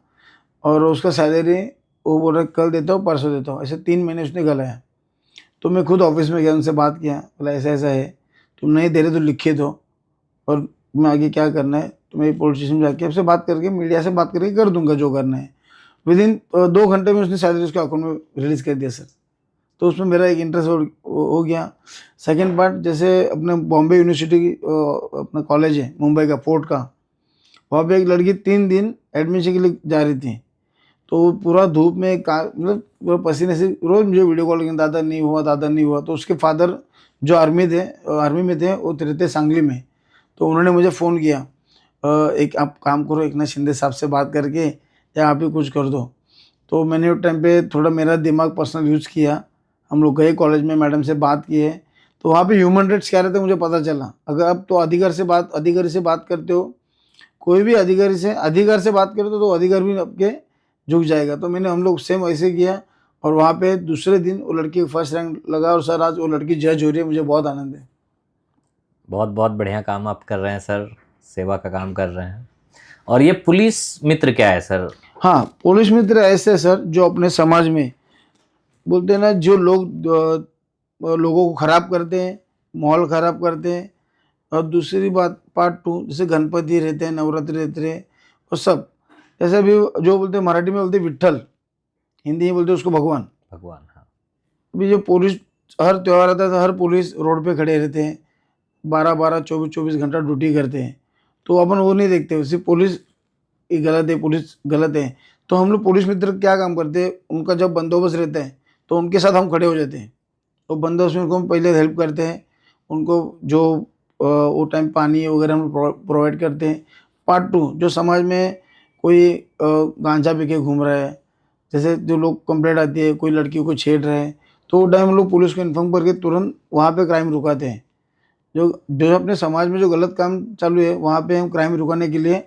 और उसका सैलरी वो बोल रहा कल देता हूँ परसों देता हूँ, ऐसे 3 महीने उसने गलाया। तो मैं खुद ऑफिस में गया, उनसे बात किया, बोला ऐसा ऐसा है, तुम नहीं दे रहे तो लिखे दो, और तुम्हें आगे क्या करना है, तुम्हें पुलिस स्टेशन में जाके आपसे बात करके, मीडिया से बात करके कर दूंगा जो करना है। विदिन 2 घंटे में उसने सैलरी उसके अकाउंट में रिलीज़ कर दिया सर। तो उसमें मेरा एक इंटरेस्ट हो गया। सेकेंड पार्ट, जैसे अपने बॉम्बे यूनिवर्सिटी की अपना कॉलेज है मुंबई का, फोर्ट का, वहाँ पे एक लड़की 3 दिन एडमिशन के लिए जा रही थी। तो वो पूरा धूप में मतलब वो पसीने से रोज़ मुझे वीडियो कॉल किया, दादा नहीं हुआ, दादा नहीं हुआ। तो उसके फादर जो आर्मी में थे, वो रहते सांगली में। तो उन्होंने मुझे फ़ोन किया, एक आप काम करो, एक ना शिंदे साहब से बात करके, या आप ही कुछ कर दो। तो मैंने उस टाइम पे थोड़ा मेरा दिमाग पर्सनल यूज़ किया, हम लोग गए कॉलेज में, मैडम से बात किए। तो वहाँ पे ह्यूमन राइट्स क्या रहते हैं मुझे पता चला। अगर आप तो अधिकारी से बात करते हो, कोई भी अधिकार से बात करो तो अधिकार भी आपके झुक जाएगा। तो हम लोग सेम ऐसे किया, और वहाँ पे दूसरे दिन वो लड़की फर्स्ट रैंक लगा, और सर आज वो लड़की जज हो रही है, मुझे बहुत आनंद है। बहुत बहुत बढ़िया काम आप कर रहे हैं सर, सेवा का काम कर रहे हैं। और ये पुलिस मित्र क्या है सर? हाँ, पुलिस मित्र ऐसे सर जो अपने समाज में बोलते हैं ना, जो लोगों को खराब करते हैं, माहौल खराब करते हैं। और दूसरी बात, पार्ट 2, जैसे गणपति रहते हैं, नवरात्रि रहते हैं, वो सब जैसे भी जो बोलते हैं, मराठी में बोलते हैं विट्ठल, हिंदी में बोलते हैं उसको भगवान। हाँ। अभी जो पुलिस हर त्यौहार आता है तो हर पुलिस रोड पे खड़े रहते हैं, 12-12, 24-24 घंटा ड्यूटी करते हैं। तो अपन वो नहीं देखते, सिर्फ पुलिस ही गलत है, पुलिस गलत है। तो हम लोग पुलिस मित्र क्या काम करते हैं, उनका जब बंदोबस्त रहता है तो उनके साथ हम खड़े हो जाते हैं। तो बंदोबस्त में उनको हम पहले हेल्प करते हैं, उनको जो वो टाइम पानी वगैरह हम प्रोवाइड करते हैं। पार्ट 2, जो समाज में कोई गांजा पी के घूम रहा है, जैसे जो लोग कंप्लेंट आती है, कोई लड़की को छेड़ रहे हैं, तो वो टाइम हम लोग पुलिस को इन्फॉर्म करके तुरंत वहाँ पे क्राइम रुकाते हैं। जो जो अपने समाज में जो गलत काम चालू है, वहाँ पे हम क्राइम रुकाने के लिए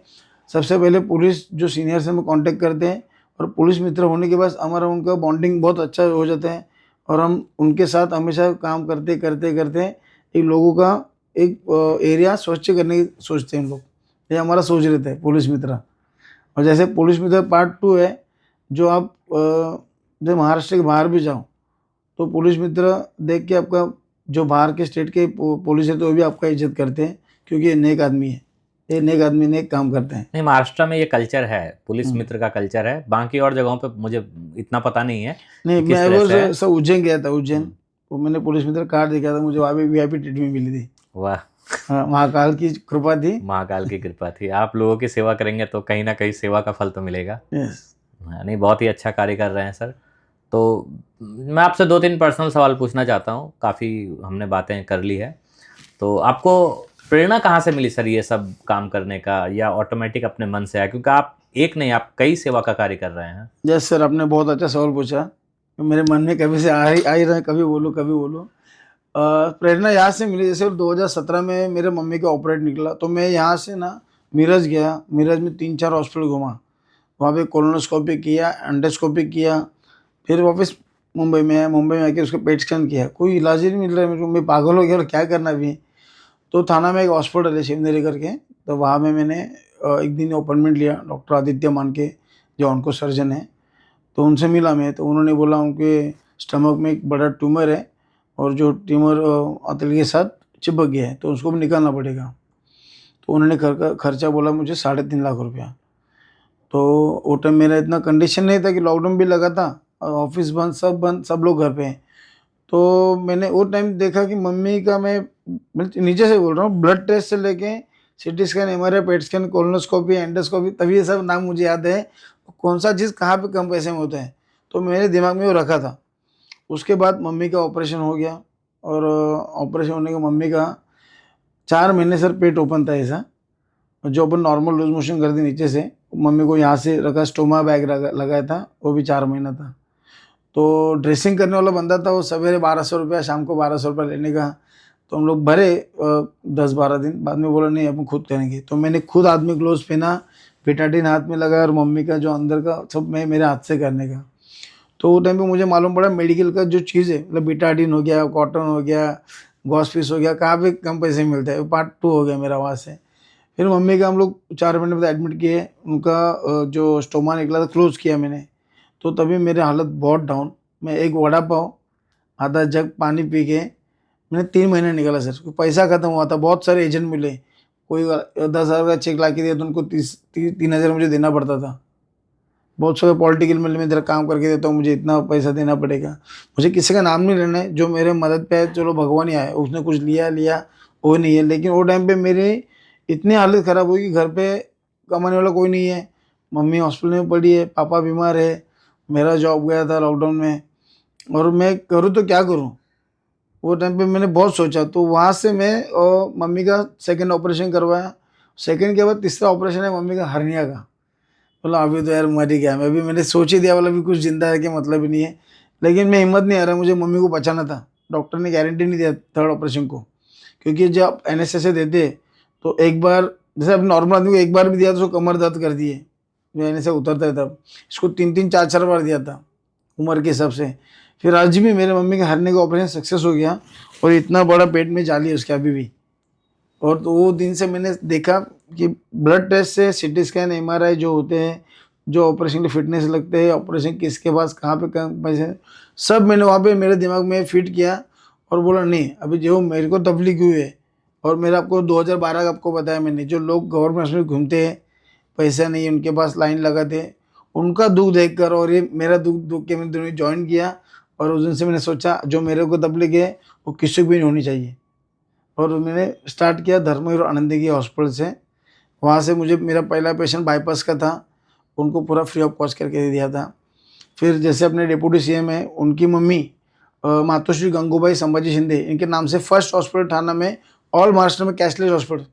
सबसे पहले पुलिस जो सीनियर से हम कांटेक्ट करते हैं, और पुलिस मित्र होने के बाद हमारा उनका बॉन्डिंग बहुत अच्छा हो जाता है, और हम उनके साथ हमेशा काम करते करते करते एक लोगों का एक एरिया स्वच्छ करने की सोचते हैं हम लोग। ये हमारा सोच रहता है पुलिस मित्र। और जैसे पुलिस मित्र पार्ट 2 है, जो आप जब महाराष्ट्र के बाहर भी जाओ तो पुलिस मित्र देख के आपका, जो बाहर के स्टेट के पुलिस है तो वो भी आपका इज्जत करते हैं, क्योंकि ये नेक आदमी है, ये नेक आदमी नेक काम करते हैं। नहीं, महाराष्ट्र में ये कल्चर है, पुलिस मित्र का कल्चर है। बाकी और जगहों पे मुझे इतना पता नहीं है। नहीं, मैं वो सब उज्जैन गया था, उज्जैन, तो मैंने पुलिस मित्र कार्ड देखा था, मुझे वहाँ भी VIP ट्रीटमेंट मिली थी। वाह, हाँ, महाकाल की कृपा थी। महाकाल की कृपा थी। आप लोगों की सेवा करेंगे तो कहीं ना कहीं सेवा का फल तो मिलेगा। यस। नहीं, बहुत ही अच्छा कार्य कर रहे हैं सर। तो मैं आपसे 2-3 पर्सनल सवाल पूछना चाहता हूँ, काफ़ी हमने बातें कर ली है। तो आपको प्रेरणा कहाँ से मिली सर ये सब काम करने का, या ऑटोमेटिक अपने मन से आया? क्योंकि आप एक नहीं, आप कई सेवा का कार्य कर रहे हैं। यस सर, आपने बहुत अच्छा सवाल पूछा, मेरे मन में कभी से आ ही रहा है, कभी बोलो। प्रेरणा यहाँ से मिली, जैसे 2017 में मेरे मम्मी का ऑपरेट निकला, तो मैं यहाँ से ना मीरज गया। मीरज में 3-4 हॉस्पिटल घूमा, वहाँ पे कोलोनोस्कोपी किया, एंडोस्कोपी किया, फिर वापस मुंबई में आया। मुंबई में आके उसका पेट स्कैन किया, कोई इलाज ही नहीं मिल रहा है मेरे को, मैं पागल हो गया और क्या करना भी। तो थाना में एक हॉस्पिटल है शिवनेरी करके, तो वहाँ में मैंने एक दिन अपॉइंटमेंट लिया, डॉक्टर आदित्य मान के, जो ऑन्को सर्जन है। तो उनसे मिला मैं, तो उन्होंने बोला उनके स्टमक में एक बड़ा ट्यूमर है, और जो ट्यूमर आंतड़े के साथ चिपक गया है, तो उसको भी निकालना पड़ेगा। तो उन्होंने खर्चा बोला मुझे 3.5 लाख रुपया। तो वो टाइम मेरा इतना कंडीशन नहीं था, कि लॉकडाउन भी लगा था ऑफिस बंद, सब बंद, सब लोग घर पे हैं। तो मैंने वो टाइम देखा कि मम्मी का, मैं नीचे से बोल रहा हूँ, ब्लड टेस्ट से लेके CT scan, MRI, PET scan, colonoscopy, endoscopy, तभी ये सब नाम मुझे याद है, कौन सा चीज़ कहाँ पे कम पैसे में होता है, तो मेरे दिमाग में वो रखा था। उसके बाद मम्मी का ऑपरेशन हो गया, और ऑपरेशन होने के मम्मी का 4 महीने सर पेट ओपन था ऐसा, जो अपन नॉर्मल लूज मोशन कर दी नीचे से, मम्मी को यहाँ से रखा, स्टोमा बैग लगाया था, वो भी 4 महीना था। तो ड्रेसिंग करने वाला बंदा था, वो सवेरे 1200 रुपया, शाम को 1200 रुपया लेने का। तो हम लोग भरे 10-12 दिन, बाद में बोला नहीं अपन खुद करेंगे। तो मैंने खुद आदमी ग्लोव्स पहना, बेटाडीन हाथ में लगाया, और मम्मी का जो अंदर का सब मैं मेरे हाथ से करने का। तो वो टाइम पे मुझे मालूम पड़ा मेडिकल का जो चीज़ है, मतलब बेटाडीन हो गया, कॉटन हो गया, गॉसफिस हो गया, कहाँ पे कम पैसे मिलते हैं, पार्ट 2 हो गया मेरा वहाँ से। फिर मम्मी का हम लोग 4 महीने बाद एडमिट किए, उनका जो स्टोमा निकला था क्लोज किया मैंने। तो तभी मेरी हालत बहुत डाउन, मैं एक वड़ा पाव, आधा जग पानी पी के मैंने 3 महीने निकाला सर। पैसा खत्म हुआ था, बहुत सारे एजेंट मिले, कोई 10,000 का चेक ला के दिया तो उनको 3,000 मुझे देना पड़ता था। बहुत सारे पॉलिटिकल मिल में तेरा काम करके देता हूँ, मुझे इतना पैसा देना पड़ेगा। मुझे किसी का नाम नहीं लेना है, जो मेरे मदद पे है, चलो भगवान ही आए, उसने कुछ लिया वो नहीं है। लेकिन वो टाइम पे मेरी इतनी हालत ख़राब हुई कि घर पे कमाने वाला कोई नहीं है, मम्मी हॉस्पिटल में पड़ी है, पापा बीमार है, मेरा जॉब गया था लॉकडाउन में, और मैं करूँ तो क्या करूँ। वो टाइम पे मैंने बहुत सोचा। तो वहाँ से मैं मम्मी का सेकंड ऑपरेशन करवाया। सेकंड के बाद तीसरा ऑपरेशन है मम्मी का हर्निया का। बोला अभी तो यार मर ही गया मैं, अभी मैंने सोच ही दिया, बोला अभी कुछ जिंदा है कि मतलब ही नहीं है। लेकिन मैं हिम्मत नहीं आ रहा, मुझे मम्मी को बचाना था। डॉक्टर ने गारंटी नहीं दिया थर्ड ऑपरेशन को, क्योंकि जब एनेस्थीसिया देते तो एक बार, जैसे अब नॉर्मल आदमी को एक बार भी दिया तो कमर दर्द कर दिए, जो एनेस्थीसिया उतरता है तब। इसको 3-3, 4-4 बार दिया था उम्र के हिसाब से। फिर आज भी मेरे मम्मी के हरने का ऑपरेशन सक्सेस हो गया, और इतना बड़ा पेट में जाली है उसके अभी भी। और तो वो दिन से मैंने देखा कि ब्लड टेस्ट से, सीटी स्कैन, एमआरआई जो होते हैं, जो ऑपरेशन के फिटनेस लगते हैं, ऑपरेशन किसके पास कहाँ पे कहाँ पैसे, सब मैंने वहाँ पे मेरे दिमाग में फिट किया, और बोला नहीं अभी जो मेरे को तकलीफ हुई है। और मेरा आपको 2012 का आपको बताया मैंने, जो लोग गवर्नमेंट हॉस्पिटल में घूमते हैं, पैसा नहीं है उनके पास, लाइन लगाते हैं, उनका दुख देख कर और ये मेरा दुख के मैंने दोनों ज्वाइन किया। और उस दिन से मैंने सोचा जो मेरे को तकलीफ है वो किसी को भी नहीं होनी चाहिए। और मैंने स्टार्ट किया धर्मवीर आनंदी की हॉस्पिटल से। वहाँ से मुझे मेरा पहला पेशेंट बाईपास का था, उनको पूरा फ्री ऑफ कॉस्ट करके दे दिया था। फिर जैसे अपने डिप्टी सीएम है, उनकी मम्मी मातोश्री गंगूबाई संभाजी शिंदे, इनके नाम से फर्स्ट हॉस्पिटल थाना में, ऑल महाराष्ट्र में cashless hospital.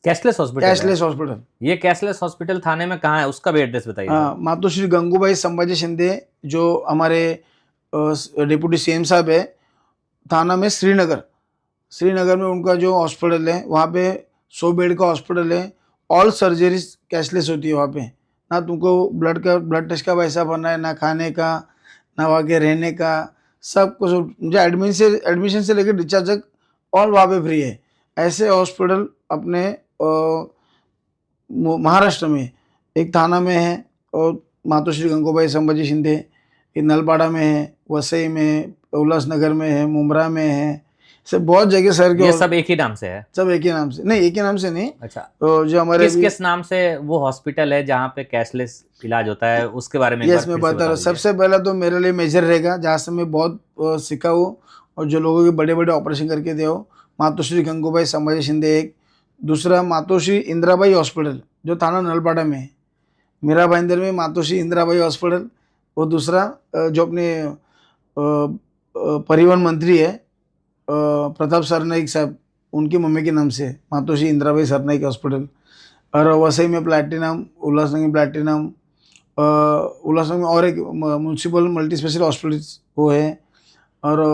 Cashless hospital? Cashless hospital. ये कैशलेस हॉस्पिटल थाने में कहाँ है, उसका भी एड्रेस बताइए। हाँ, मातोश्री गंगूबाई संभाजी शिंदे, जो हमारे डिप्टी सीएम साहब है, थाना में श्रीनगर में उनका जो हॉस्पिटल है, वहाँ पे 100 बेड का हॉस्पिटल है। ऑल सर्जरीज कैशलेस होती है वहाँ पे, ना तुमको ब्लड टेस्ट का पैसा भरना है, ना खाने का, ना वहाँ के रहने का, सब कुछ। मुझे एडमिशन से लेकर डिस्चार्ज तक ऑल वहाँ पे फ्री है। ऐसे हॉस्पिटल अपने महाराष्ट्र में एक थाना में है, और मातोश्री गंगूबाई संभाजी शिंदे ये नलपाड़ा में है, वसई में है, उल्लासनगर में है, मुंब्रा में है, सब बहुत जगह शहर के। ये सब एक ही नाम से है? सब एक ही नाम से नहीं, एक ही नाम से नहीं। अच्छा, तो जो हमारे किस नाम से वो हॉस्पिटल है जहाँ पे कैशलेस इलाज होता है, उसके बारे में यस मैं बता रहा हूँ। सबसे पहला तो मेरे लिए मेजर रहेगा, जहाँ से मैं बहुत सीखा हूँ, और जो लोगों के बड़े बड़े ऑपरेशन करके दे हो, मातोश्री गंगूबाई संभाजी शिंदे एक। दूसरा मातोश्री इंदिराबाई हॉस्पिटल, जो थाना नलपाड़ा में है, मीरा भाईंदर में मातोश्री इंदिराबाई हॉस्पिटल। वो दूसरा जो अपने परिवहन मंत्री है प्रताप सरनाइक साहब, उनकी मम्मी के नाम से मातोश्री इंदिराबाई सरनाइक हॉस्पिटल। और वसई में प्लैटिनम, उल्लासनगर में प्लैटिनम, उल्लासनगर में और एक म्यूनसिपल मल्टी स्पेशल हॉस्पिटल वो है, और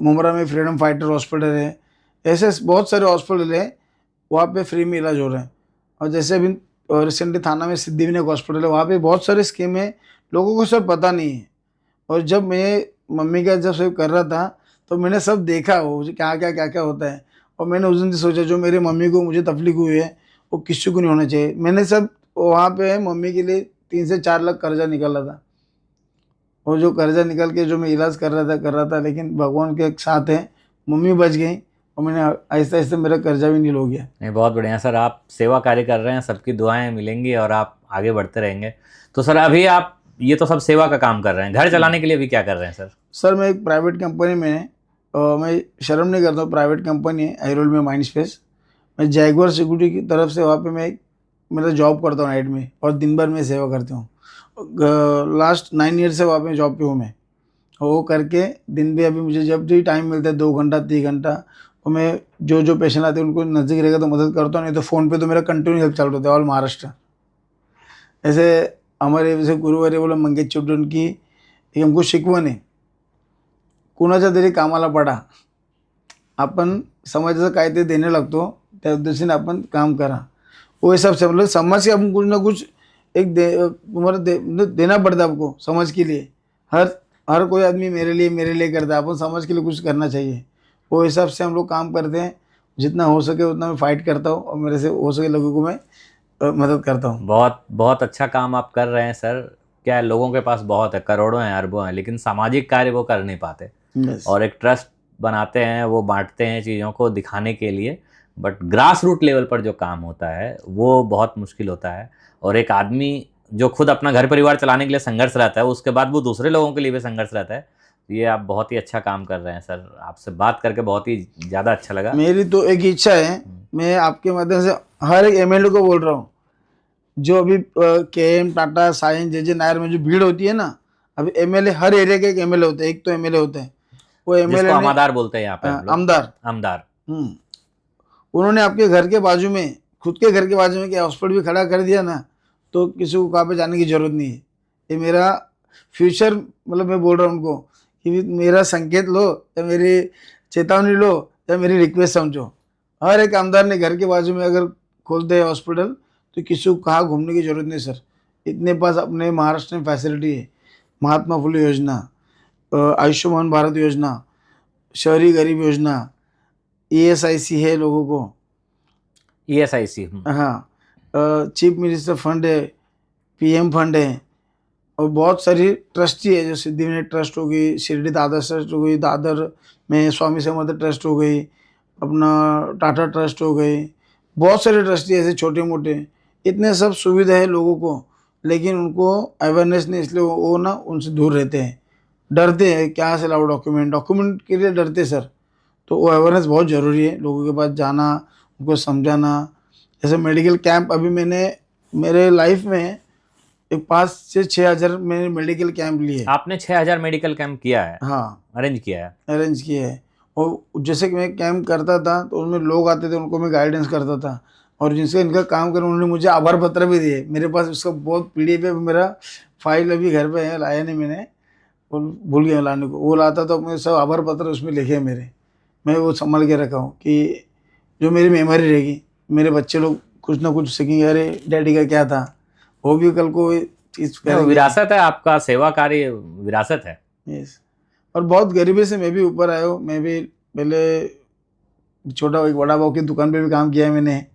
मुंब्रा में फ्रीडम फाइटर हॉस्पिटल है। ऐसे बहुत सारे हॉस्पिटल है, वहाँ पे फ्री में इलाज हो रहा है। और जैसे अभी रिसेंटली थाना में सिद्धिविनायक हॉस्पिटल है, वहाँ पे बहुत सारे स्कीम है, लोगों को सब पता नहीं है। और जब मैं मम्मी का जब सब कर रहा था, तो मैंने सब देखा वो क्या क्या होता है। और मैंने उस दिन से सोचा जो मेरी मम्मी को मुझे तकलीफ हुई है वो किसी को नहीं होना चाहिए। मैंने सब वहाँ पे मम्मी के लिए 3 से 4 लाख कर्जा निकाला था, और जो कर्जा निकाल के जो मैं इलाज कर रहा था, लेकिन भगवान के साथ है, मम्मी बच गई, और मैंने आहिस्ता आहिस्ता मेरा कर्जा भी नील हो गया। नहीं, बहुत बढ़िया सर, आप सेवा कार्य कर रहे हैं, सबकी दुआएं मिलेंगी और आप आगे बढ़ते रहेंगे। तो सर अभी आप ये तो सब सेवा का काम कर रहे हैं, घर चलाने के लिए भी क्या कर रहे हैं सर? सर मैं एक प्राइवेट कंपनी में मैं शर्म नहीं करता हूँ, प्राइवेट कंपनी है एरोल में माइंड स्पेस। मैं जैगुआर सिक्योरिटी की तरफ से वहाँ पे मैं मेरा जॉब करता हूँ नाइट में, और दिन भर मैं सेवा करता हूँ। लास्ट 9 ईयर से वहाँ पे जॉब पे हूँ मैं। वो करके दिन भी अभी मुझे जब भी टाइम मिलता है 2 घंटा 3 घंटा, तो मैं जो जो पेशेंट आते हैं उनको नज़दीक रहेगा तो मदद करता हूँ, नहीं तो फ़ोन पे तो मेरा कंटिन्यू हेल्प चल रहा है ऑल महाराष्ट्र। ऐसे हमारे जैसे गुरुवारी बोला मंगेश चिल्ड्रन की एक हमको शिकवण आहे, कुणाच्या तरी कामाला पडा, आपण समाजाचं काय ते देणे लागतो, त्या उद्देशाने आपण काम करा। वो हिसाब से मतलब समाज से अपन कुछ ना कुछ एक तुम्हारा देना पड़ता है आपको समाज के लिए। हर कोई आदमी मेरे लिए करता है, अपन समाज के लिए कुछ करना चाहिए। वो हिसाब से हम लोग काम करते हैं, जितना हो सके उतना मैं फाइट करता हूँ, और मेरे से हो सके लोगों को मैं मदद करता हूँ। बहुत बहुत अच्छा काम आप कर रहे हैं सर। क्या है, लोगों के पास बहुत है, करोड़ों हैं, अरबों हैं, लेकिन सामाजिक कार्य वो कर नहीं पाते। Yes. और एक ट्रस्ट बनाते हैं, वो बांटते हैं चीज़ों को दिखाने के लिए, बट ग्रास रूट लेवल पर जो काम होता है वो बहुत मुश्किल होता है। और एक आदमी जो खुद अपना घर परिवार चलाने के लिए संघर्ष रहता है, उसके बाद वो दूसरे लोगों के लिए भी संघर्ष रहता है। ये आप बहुत ही अच्छा काम कर रहे हैं सर। आपसे बात करके बहुत ही ज़्यादा अच्छा लगा। मेरी तो एक इच्छा है, मैं आपके माध्यम से हर एक एमएलए को बोल रहा हूँ, जो अभी केएम टाटा साइंस जे नायर में जो भीड़ होती है ना, अभी एमएलए हर एरिया के एक एमएलए होते हैं, एक तो एमएलए होते हैं, वो एमएलए आमदार बोलते हैं यहाँ पे हम लोग। आमदार। उन्होंने आपके घर के बाजू में, खुद के घर के बाजू में क्या हॉस्पिटल भी खड़ा कर दिया ना, तो किसी को कहाँ पे जाने की जरूरत नहीं है। ये मेरा फ्यूचर, मतलब मैं बोल रहा हूँ उनको कि मेरा संकेत लो या मेरी चेतावनी लो या मेरी रिक्वेस्ट समझो। हर एक आमदार ने घर के बाजू में अगर खोलते हैं हॉस्पिटल, तो किसी को कहाँ घूमने की जरूरत नहीं सर। इतने पास अपने महाराष्ट्र में फैसिलिटी है, महात्मा फुले योजना, आयुष्मान भारत योजना, शहरी गरीब योजना, ESIC है लोगों को, ESIC, हाँ, चीफ मिनिस्टर फंड है, PM फंड है, और बहुत सारी ट्रस्टी है, जो सिद्धिविनायक ट्रस्ट हो गई, शिरडी दादर ट्रस्ट हो गई, दादर में स्वामी समर्थ ट्रस्ट हो गई, अपना टाटा ट्रस्ट हो गई, बहुत सारे ट्रस्टी ऐसे छोटे मोटे, इतने सब सुविधा है लोगों को, लेकिन उनको अवेयरनेस नहीं, इसलिए वो ना उनसे दूर रहते हैं, डरते हैं क्या से लाओ डॉक्यूमेंट के लिए डरते सर। तो वो अवेयरनेस बहुत ज़रूरी है, लोगों के पास जाना, उनको समझाना। जैसे मेडिकल कैंप अभी मैंने मेरे लाइफ में 5 से 6 हज़ार मैंने मेडिकल कैंप लिए। आपने 6,000 मेडिकल कैंप किया है? हाँ, अरेंज किया है। अरेंज किया है। और जैसे कि मैं कैंप करता था तो उसमें लोग आते थे, उनको मैं गाइडेंस करता था, और जिनसे इनका काम कर उन्होंने मुझे आभार पत्र भी दिए। मेरे पास उसका बहुत PDF है, मेरा फाइल अभी घर पे है, लाया नहीं मैंने, भूल गया लाने को। वो लाता तो अपने सब आभार पत्र उसमें लिखे मेरे, मैं वो संभाल के रखा हूँ कि जो मेरी मेमोरी रहेगी, मेरे बच्चे लोग कुछ ना कुछ सीखेंगे, अरे डैडी का क्या था, वो भी कल को चीज़ विरासत है आपका, सेवा कार्य विरासत है। यस। और बहुत गरीबी से मैं भी ऊपर आया हूँ। मैं भी पहले छोटा एक बड़ा भाव की दुकान पे भी काम किया है मैंने,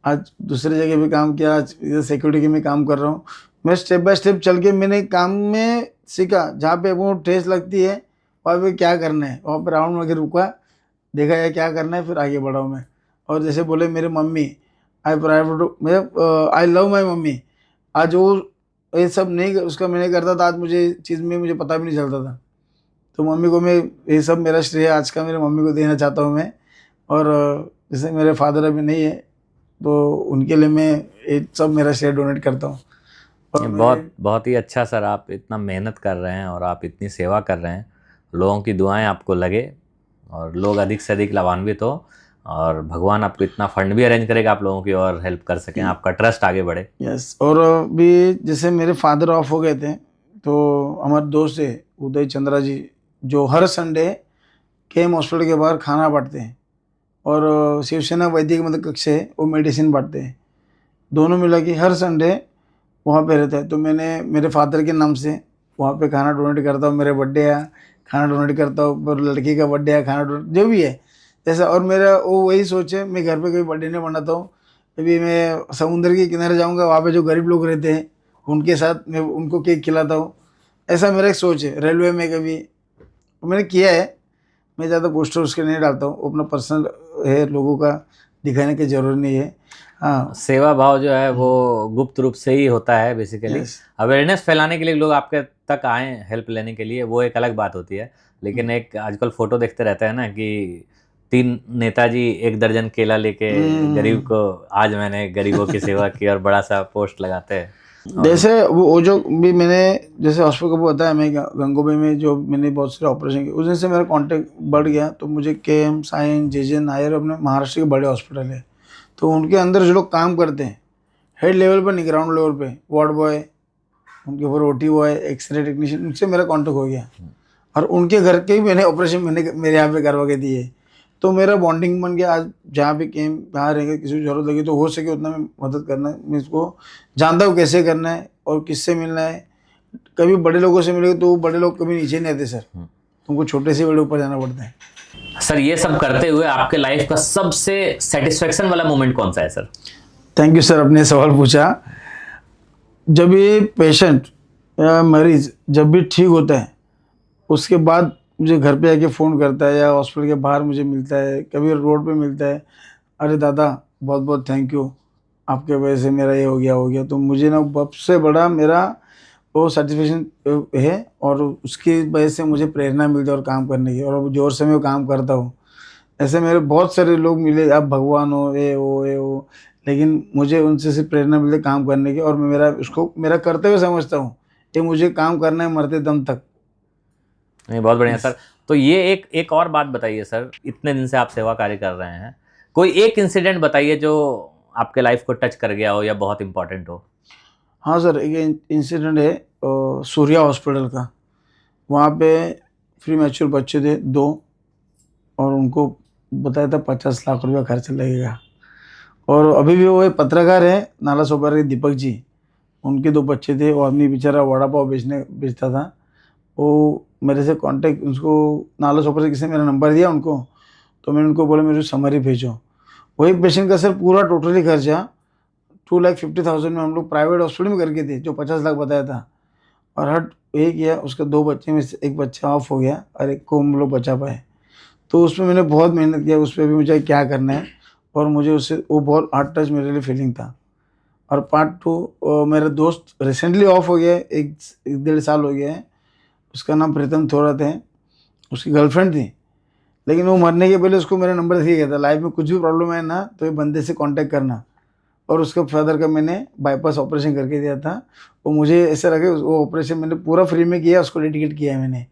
आज दूसरी जगह भी काम किया, आज इधर सिक्योरिटी में काम कर रहा हूँ। मैं स्टेप बाय स्टेप चल के मैंने काम में सीखा, जहाँ पे वो ठेस लगती है वहाँ पे क्या करना है, वहाँ पे राउंड वगैरह रुका, देखा या क्या करना है, फिर आगे बढ़ा हूँ मैं। और जैसे बोले मेरे mummy, I love my mummy, आज वो ये सब नहीं उसका मैं नहीं करता था, आज मुझे चीज़ में मुझे पता भी नहीं चलता था। तो मम्मी को मैं ये सब मेरा श्रेय आज का मेरे मम्मी को देना चाहता हूँ मैं। और जैसे मेरे फादर अभी नहीं है, तो उनके लिए मैं ये सब मेरा श्रेय डोनेट करता हूँ। बहुत ही अच्छा सर, आप इतना मेहनत कर रहे हैं और आप इतनी सेवा कर रहे हैं, लोगों की दुआएं आपको लगे और लोग अधिक से अधिक लाभान्वित हो, और भगवान आपको इतना फंड भी अरेंज करेगा आप लोगों की और हेल्प कर सकें, आपका ट्रस्ट आगे बढ़े। यस। और भी जैसे मेरे फादर ऑफ हो गए थे, तो हमारे दोस्त है उदय चंद्रा जी, जो हर संडे KM हॉस्पिटल के बाहर खाना बांटते हैं, और शिवसेना वैदिक मदद कक्ष है, वो मेडिसिन बांटते हैं, दोनों मिला के हर संडे वहाँ पे रहता है। तो मैंने मेरे फादर के नाम से वहाँ पे खाना डोनेट करता हूँ, मेरे बर्थडे है खाना डोनेट करता हूँ, और लड़की का बर्थडे है खाना डोनेट, जो भी है जैसा। और मेरा वो वही सोच है, मैं घर पे कोई बर्थडे नहीं बनाता हूँ, अभी मैं समुद्र के किनारे जाऊँगा, वहाँ पे जो गरीब लोग रहते हैं उनके साथ मैं उनको केक खिलाता हूँ, ऐसा मेरा एक सोच है। रेलवे में कभी मैंने किया है, मैं ज़्यादा पोस्टर उसके नहीं डालता हूँ, वो अपना पर्सनल है लोगों का, दिखाने की जरूरत नहीं है। हाँ, सेवा भाव जो है वो गुप्त रूप से ही होता है बेसिकली। यस। अवेयरनेस फैलाने के लिए लोग आपके तक आए हेल्प लेने के लिए, वो एक अलग बात होती है। लेकिन एक आजकल फोटो देखते रहते हैं ना कि 3 नेताजी 1 दर्जन केला लेके गरीब को, आज मैंने गरीबों की सेवा की, और बड़ा सा पोस्ट लगाते हैं। जैसे वो जो भी मैंने जैसे हॉस्पिटल को बताया, मैं गंगोबई में जो मैंने बहुत सारे ऑपरेशन किए, उस दिन से मेरा कांटेक्ट बढ़ गया। तो मुझे KM साइन, JJ नायर अपने महाराष्ट्र के बड़े हॉस्पिटल है, तो उनके अंदर जो लोग काम करते हैं हेड लेवल पर, नहीं ग्राउंड लेवल पे, वार्ड बॉय, उनके ऊपर OT बॉय, एक्सरे टेक्नीशियन, उनसे मेरा कांटेक्ट हो गया। और उनके घर के ही मैंने ऑपरेशन मैंने मेरे यहाँ पे करवा के दिए। तो मेरा बॉन्डिंग बन गया। आज जहाँ भी केम जहाँ रहेंगे, किसी को जरूरत लगी तो हो सके उतना मैं मदद करना है। मैं इसको जानता हूँ कैसे करना है और किससे मिलना है। कभी बड़े लोगों से मिलेगा तो वो बड़े लोग कभी नीचे नहीं आते सर, तुमको छोटे से बड़े ऊपर जाना पड़ता है। सर ये सब करते हुए आपके लाइफ का सबसे सेटिस्फेक्शन वाला मोमेंट कौन सा है सर? थैंक यू सर, आपने सवाल पूछा। जब ये पेशेंट या मरीज जब भी ठीक होता है, उसके बाद मुझे घर पे आके फ़ोन करता है या हॉस्पिटल के बाहर मुझे मिलता है, कभी रोड पे मिलता है, अरे दादा बहुत बहुत थैंक यू, आपके वजह से मेरा ये हो गया। तो मुझे ना सबसे बड़ा मेरा वो सेटिस्फेक्शन है, और उसकी वजह से मुझे प्रेरणा मिलती है और काम करने की, और जोर से मैं वो काम करता हूँ। ऐसे मेरे बहुत सारे लोग मिले, आप भगवान हो, ये हो, लेकिन मुझे उनसे सिर्फ प्रेरणा मिलती है काम करने की, और मैं उसको मेरा कर्तव्य समझता हूँ कि मुझे काम करना है मरते दम तक। नहीं, बहुत बढ़िया सर। तो ये एक और बात बताइए सर, इतने दिन से आप सेवा कार्य कर रहे हैं, कोई एक इंसिडेंट बताइए जो आपके लाइफ को टच कर गया हो या बहुत इंपॉर्टेंट हो। हाँ सर, एक इंसिडेंट है सूर्या हॉस्पिटल का। वहाँ पे फ्री मैच्योर बच्चे थे 2, और उनको बताया था 50 लाख रुपया खर्च लगेगा। और अभी भी वो एक पत्रकार है नाला सोपारा के दीपक जी, उनके 2 बच्चे थे। वो आदमी बेचारा वड़ा पाव बेचता था। वो मेरे से कांटेक्ट, उसको नाला सोपारा से किसी ने मेरा नंबर दिया उनको, तो मैंने उनको बोला मेरे समरी भेजो। वो एक पेशेंट का सर पूरा टोटली खर्चा 2,50,000 में हम लोग प्राइवेट हॉस्पिटल में करके थे, जो 50 लाख बताया था। और हट ये किया, उसके 2 बच्चे में से एक बच्चा ऑफ हो गया और एक को हम लोग बचा पाए। तो उसमें मैंने बहुत मेहनत किया, उस पर भी मुझे क्या करना है, और मुझे उससे वो बहुत हार्ट टच मेरे लिए फीलिंग था। और पार्ट 2, मेरा दोस्त रिसेंटली ऑफ हो गया, 1-1.5 साल हो गया है। उसका नाम प्रीतम थोरात है, उसकी गर्लफ्रेंड थी, लेकिन वो मरने के पहले उसको मेरा नंबर दिया गया था, लाइफ में कुछ भी प्रॉब्लम है ना तो ये बंदे से कांटेक्ट करना। और उसके फादर का मैंने बाईपास ऑपरेशन करके दिया था। वो मुझे ऐसा लगे वो ऑपरेशन मैंने पूरा फ्री में किया, उसको डेडिकेट किया है मैंने।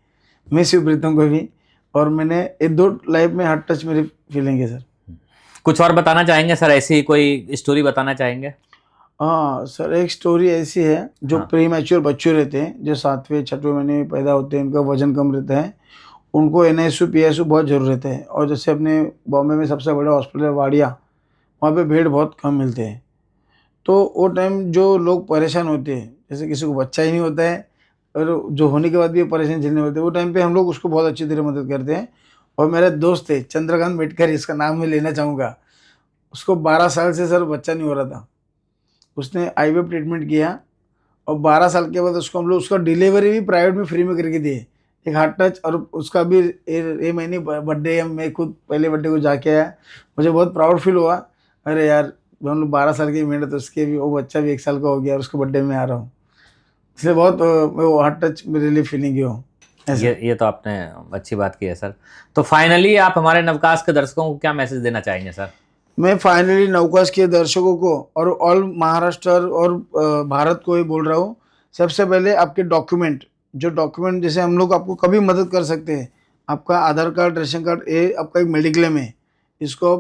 मैं शिव प्रीतम को भी, और मैंने ये 2 लाइफ में हार्ट टच मेरी फीलिंग है सर। कुछ और बताना चाहेंगे सर, ऐसी कोई स्टोरी बताना चाहेंगे? हाँ सर, एक स्टोरी ऐसी है, जो हाँ। प्री मैच्योर बच्चे रहते हैं, जो 7वें 6वें महीने में पैदा होते हैं, उनका वजन कम रहता है, उनको NICU PICU बहुत ज़रूरत है। और जैसे अपने बॉम्बे में सबसे बड़ा हॉस्पिटल है वाडिया, वहाँ पे बेड बहुत कम मिलते हैं। तो वो टाइम जो लोग परेशान होते हैं, जैसे किसी को बच्चा ही नहीं होता है और जो होने के बाद भी परेशान झेलने होते हैं, वो टाइम पे हम लोग उसको बहुत अच्छी तरह मदद करते हैं। और मेरे दोस्त थे चंद्रकांत मेटकर, इसका नाम मैं लेना चाहूँगा। उसको 12 साल से सर बच्चा नहीं हो रहा था, उसने IVF ट्रीटमेंट किया, और 12 साल के बाद उसको हम लोग उसका डिलीवरी भी प्राइवेट में फ्री में करके दिए, एक हार्ट टच। और उसका भी ये महीने बर्थडे, मैं खुद पहले बर्थडे को जाके आया, मुझे बहुत प्राउड फील हुआ। अरे यार, हम लोग 12 साल की मेहनत, उसके भी वो बच्चा भी 1 साल का हो गया और उसको बर्थडे में आ रहा हूँ, इसलिए बहुत वो हार्ट टच मेरे लिए फीलिंग ही हो। ये तो आपने अच्छी बात की है सर। तो फाइनली आप हमारे नवकास्ट के दर्शकों को क्या मैसेज देना चाहेंगे सर? मैं फाइनली नवकास्ट के दर्शकों को और ऑल महाराष्ट्र और भारत को ही बोल रहा हूँ, सबसे पहले आपके डॉक्यूमेंट, जो डॉक्यूमेंट जैसे हम लोग आपको कभी मदद कर सकते हैं, आपका आधार कार्ड, रेशन कार्ड, ये आपका एक मेडिक्लेम है, इसको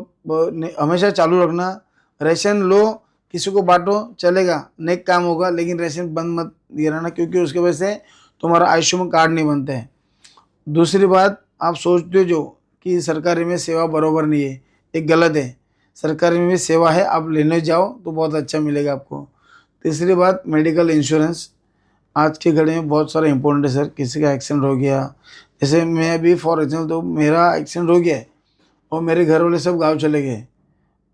हमेशा चालू रखना। रेशन लो, किसी को बांटो, चलेगा, नेक काम होगा, लेकिन रेशन बंद मत गिराना, क्योंकि उसके वजह से तुम्हारा आयुष्मान कार्ड नहीं बनता है। दूसरी बात, आप सोचते हो जो कि सरकारी में सेवा बराबर नहीं है, एक गलत है। सरकारी में भी सेवा है, आप लेने जाओ तो बहुत अच्छा मिलेगा आपको। तीसरी बात, मेडिकल इंश्योरेंस आज की घड़ी में बहुत सारा इंपॉर्टेंट है सर। किसी का एक्सीडेंट हो गया, जैसे मैं अभी फॉर एग्जाम्पल, तो मेरा एक्सीडेंट हो गया है और मेरे घर वाले सब गाँव चले गए,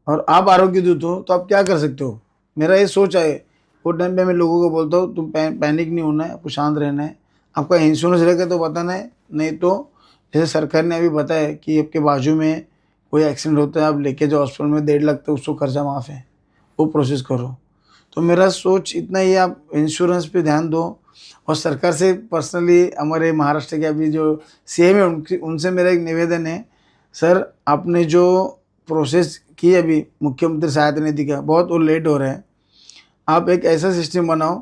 और आप आरोग्य दूत हो तो आप क्या कर सकते हो। मेरा ये सोच है, वो टाइम पे मैं लोगों को बोलता हूँ तुम पैनिक नहीं होना है, आपको शांत रहना है, आपका इंश्योरेंस रहेगा तो बताना है, नहीं तो जैसे सरकार ने अभी बताया कि आपके बाजू में कोई एक्सीडेंट होता है आप लेके जाओ हॉस्पिटल में 1.5 लाख तक उसको खर्चा माफ़ है, वो प्रोसेस करो। तो मेरा सोच इतना ही, आप इंश्योरेंस पे ध्यान दो। और सरकार से पर्सनली हमारे महाराष्ट्र के अभी जो सीएम है उनसे मेरा एक निवेदन है, सर आपने जो प्रोसेस की अभी मुख्यमंत्री सहायता निधि का बहुत वो लेट हो रहा है, आप एक ऐसा सिस्टम बनाओ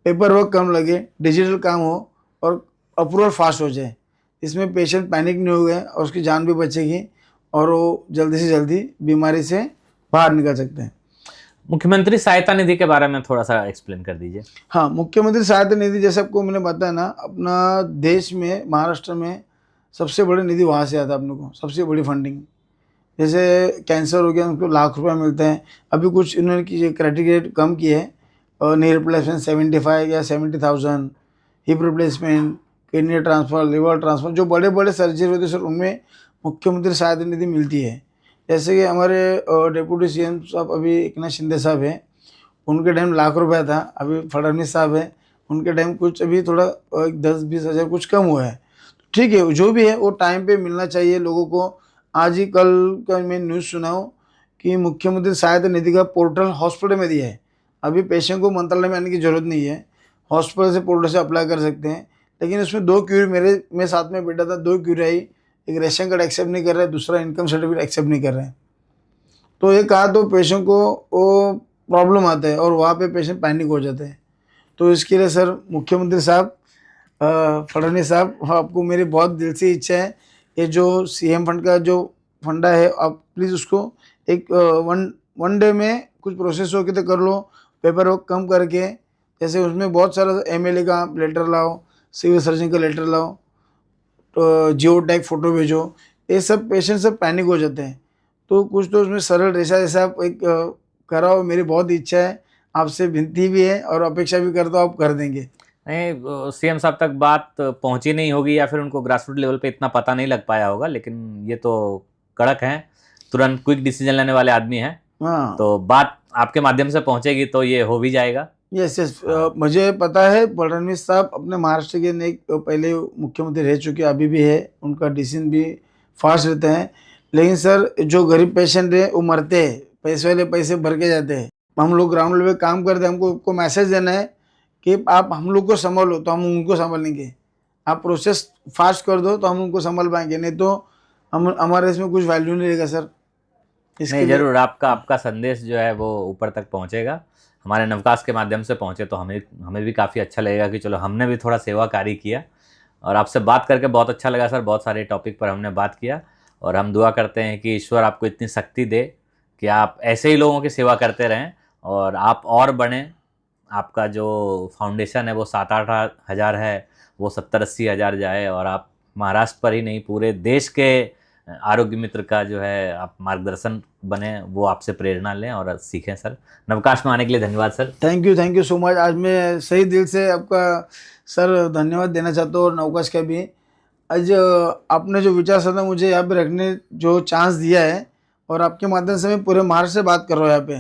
पेपर वर्क कम लगे, डिजिटल काम हो और अप्रूवल फास्ट हो जाए। इसमें पेशेंट पैनिक नहीं होगा और उसकी जान भी बचेगी और वो जल्दी से जल्दी बीमारी से बाहर निकल सकते हैं। मुख्यमंत्री सहायता निधि के बारे में थोड़ा सा एक्सप्लेन कर दीजिए। हाँ, मुख्यमंत्री सहायता निधि जैसे आपको मैंने बताया ना, अपना देश में महाराष्ट्र में सबसे बड़ी निधि वहाँ से आता है अपने को, सबसे बड़ी फंडिंग। जैसे कैंसर हो गया उनको लाख रुपए मिलते हैं। अभी कुछ इन्होंने क्राइटेरिया कम किए है, नी रिप्लेसमेंट 75 या 70,000, hip replacement, kidney transfer, liver transfer, जो बड़े बड़े सर्जरी होते हैं सर उनमें मुख्यमंत्री सहायता निधि मिलती है। जैसे कि हमारे डिप्यूटी सीएम साहब अभी एकनाथ शिंदे साहब हैं, उनके टाइम लाख रुपया था, अभी फडणवीस साहब है उनके टाइम कुछ अभी थोड़ा 10-20 हज़ार कुछ कम हुआ है। ठीक है, जो भी है वो टाइम पे मिलना चाहिए लोगों को। आज ही कल का मैं न्यूज़ सुना हूँ कि मुख्यमंत्री सहायता निधि का पोर्टल हॉस्पिटल में दिया है। अभी पेशेंट को मंत्रालय में आने की ज़रूरत नहीं है, हॉस्पिटल से पोर्टल से अप्लाई कर सकते हैं। लेकिन उसमें 2 क्यूरी मेरे साथ में बैठा था, 2 क्यूरी आई, एक रेशन कार्ड एक्सेप्ट नहीं कर रहा है, दूसरा इनकम सर्टिफिकेट एक्सेप्ट नहीं कर रहे हैं। तो ये कहा तो पेशेंट को वो प्रॉब्लम आता है और वहाँ पे पेशेंट पैनिक हो जाते हैं। तो इसके लिए सर मुख्यमंत्री साहब फडणवीस साहब, आपको मेरी बहुत दिल से इच्छा है, ये जो सीएम फंड का जो फंडा है आप प्लीज़ उसको एक वन डे में कुछ प्रोसेस हो के तो कर लो, पेपर वर्क कम करके। जैसे उसमें बहुत सारा एमएलए का लेटर लाओ, सिविल सर्जन का लेटर लाओ, तो जियो टैग फ़ोटो भेजो, ये सब पेशेंट सब पैनिक हो जाते हैं। तो कुछ तो उसमें सरल रेशा जैसा आप एक कराओ, मेरी बहुत इच्छा है, आपसे विनती भी है और अपेक्षा भी करता हूँ आप कर देंगे। नहीं, सीएम साहब तक बात पहुंची नहीं होगी या फिर उनको ग्रासरूट लेवल पे इतना पता नहीं लग पाया होगा, लेकिन ये तो कड़क हैं, तुरंत क्विक डिसीजन लेने वाले आदमी हैं। हाँ, तो बात आपके माध्यम से पहुंचेगी तो ये हो भी जाएगा। यस यस, मुझे पता है फडणवीस साहब अपने महाराष्ट्र के ने पहले मुख्यमंत्री रह चुके, अभी भी है, उनका डिसीजन भी फास्ट रहते हैं। लेकिन सर जो गरीब पेशेंट है वो मरते हैं, पैसे वाले पैसे भर के जाते हैं। हम लोग ग्राउंड लेवल पे काम करते हैं, हमको मैसेज देना है कि आप हम लोग को संभालो तो हम उनको संभालेंगे, आप प्रोसेस फास्ट कर दो तो हम उनको संभाल पाएंगे, नहीं तो हम हमारे इसमें कुछ वैल्यू नहीं रहेगा सर। नहीं, जरूर आपका संदेश जो है वो ऊपर तक पहुंचेगा, हमारे नवकास्ट के माध्यम से पहुंचे तो हमें भी काफ़ी अच्छा लगेगा कि चलो हमने भी थोड़ा सेवा कार्य किया। और आपसे बात करके बहुत अच्छा लगा सर, बहुत सारे टॉपिक पर हमने बात किया और हम दुआ करते हैं कि ईश्वर आपको इतनी शक्ति दे कि आप ऐसे ही लोगों की सेवा करते रहें और आप और बढ़ें। आपका जो फाउंडेशन है वो 7-8 हज़ार है, वो 70-80 हज़ार जाए और आप महाराष्ट्र पर ही नहीं पूरे देश के आरोग्य मित्र का जो है आप मार्गदर्शन बने, वो आपसे प्रेरणा लें और सीखें। सर नवकाश में आने के लिए धन्यवाद sir. Thank you so much. आज मैं सही दिल से आपका सर धन्यवाद देना चाहता हूँ और नवकाश का भी। आज आपने जो विचार था मुझे यहाँ पे रखने जो चांस दिया है और आपके माध्यम से मैं पूरे महाराष्ट्र से बात कर रहा हूँ यहाँ पे,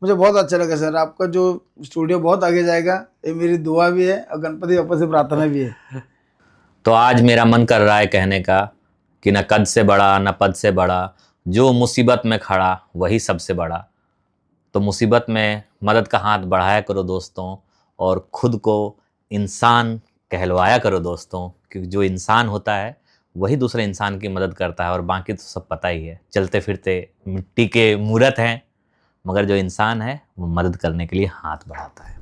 मुझे बहुत अच्छा लगा सर। आपका जो स्टूडियो बहुत आगे जाएगा, ये मेरी दुआ भी है और गणपति बापा से प्रार्थना भी है। तो आज मेरा मन कर रहा है कहने का कि न कद से बड़ा न पद से बड़ा, जो मुसीबत में खड़ा वही सबसे बड़ा। तो मुसीबत में मदद का हाथ बढ़ाया करो दोस्तों और खुद को इंसान कहलवाया करो दोस्तों, क्योंकि जो इंसान होता है वही दूसरे इंसान की मदद करता है और बाकी तो सब पता ही है, चलते फिरते मिट्टी के मूर्त हैं, मगर जो इंसान है वो मदद करने के लिए हाथ बढ़ाता है।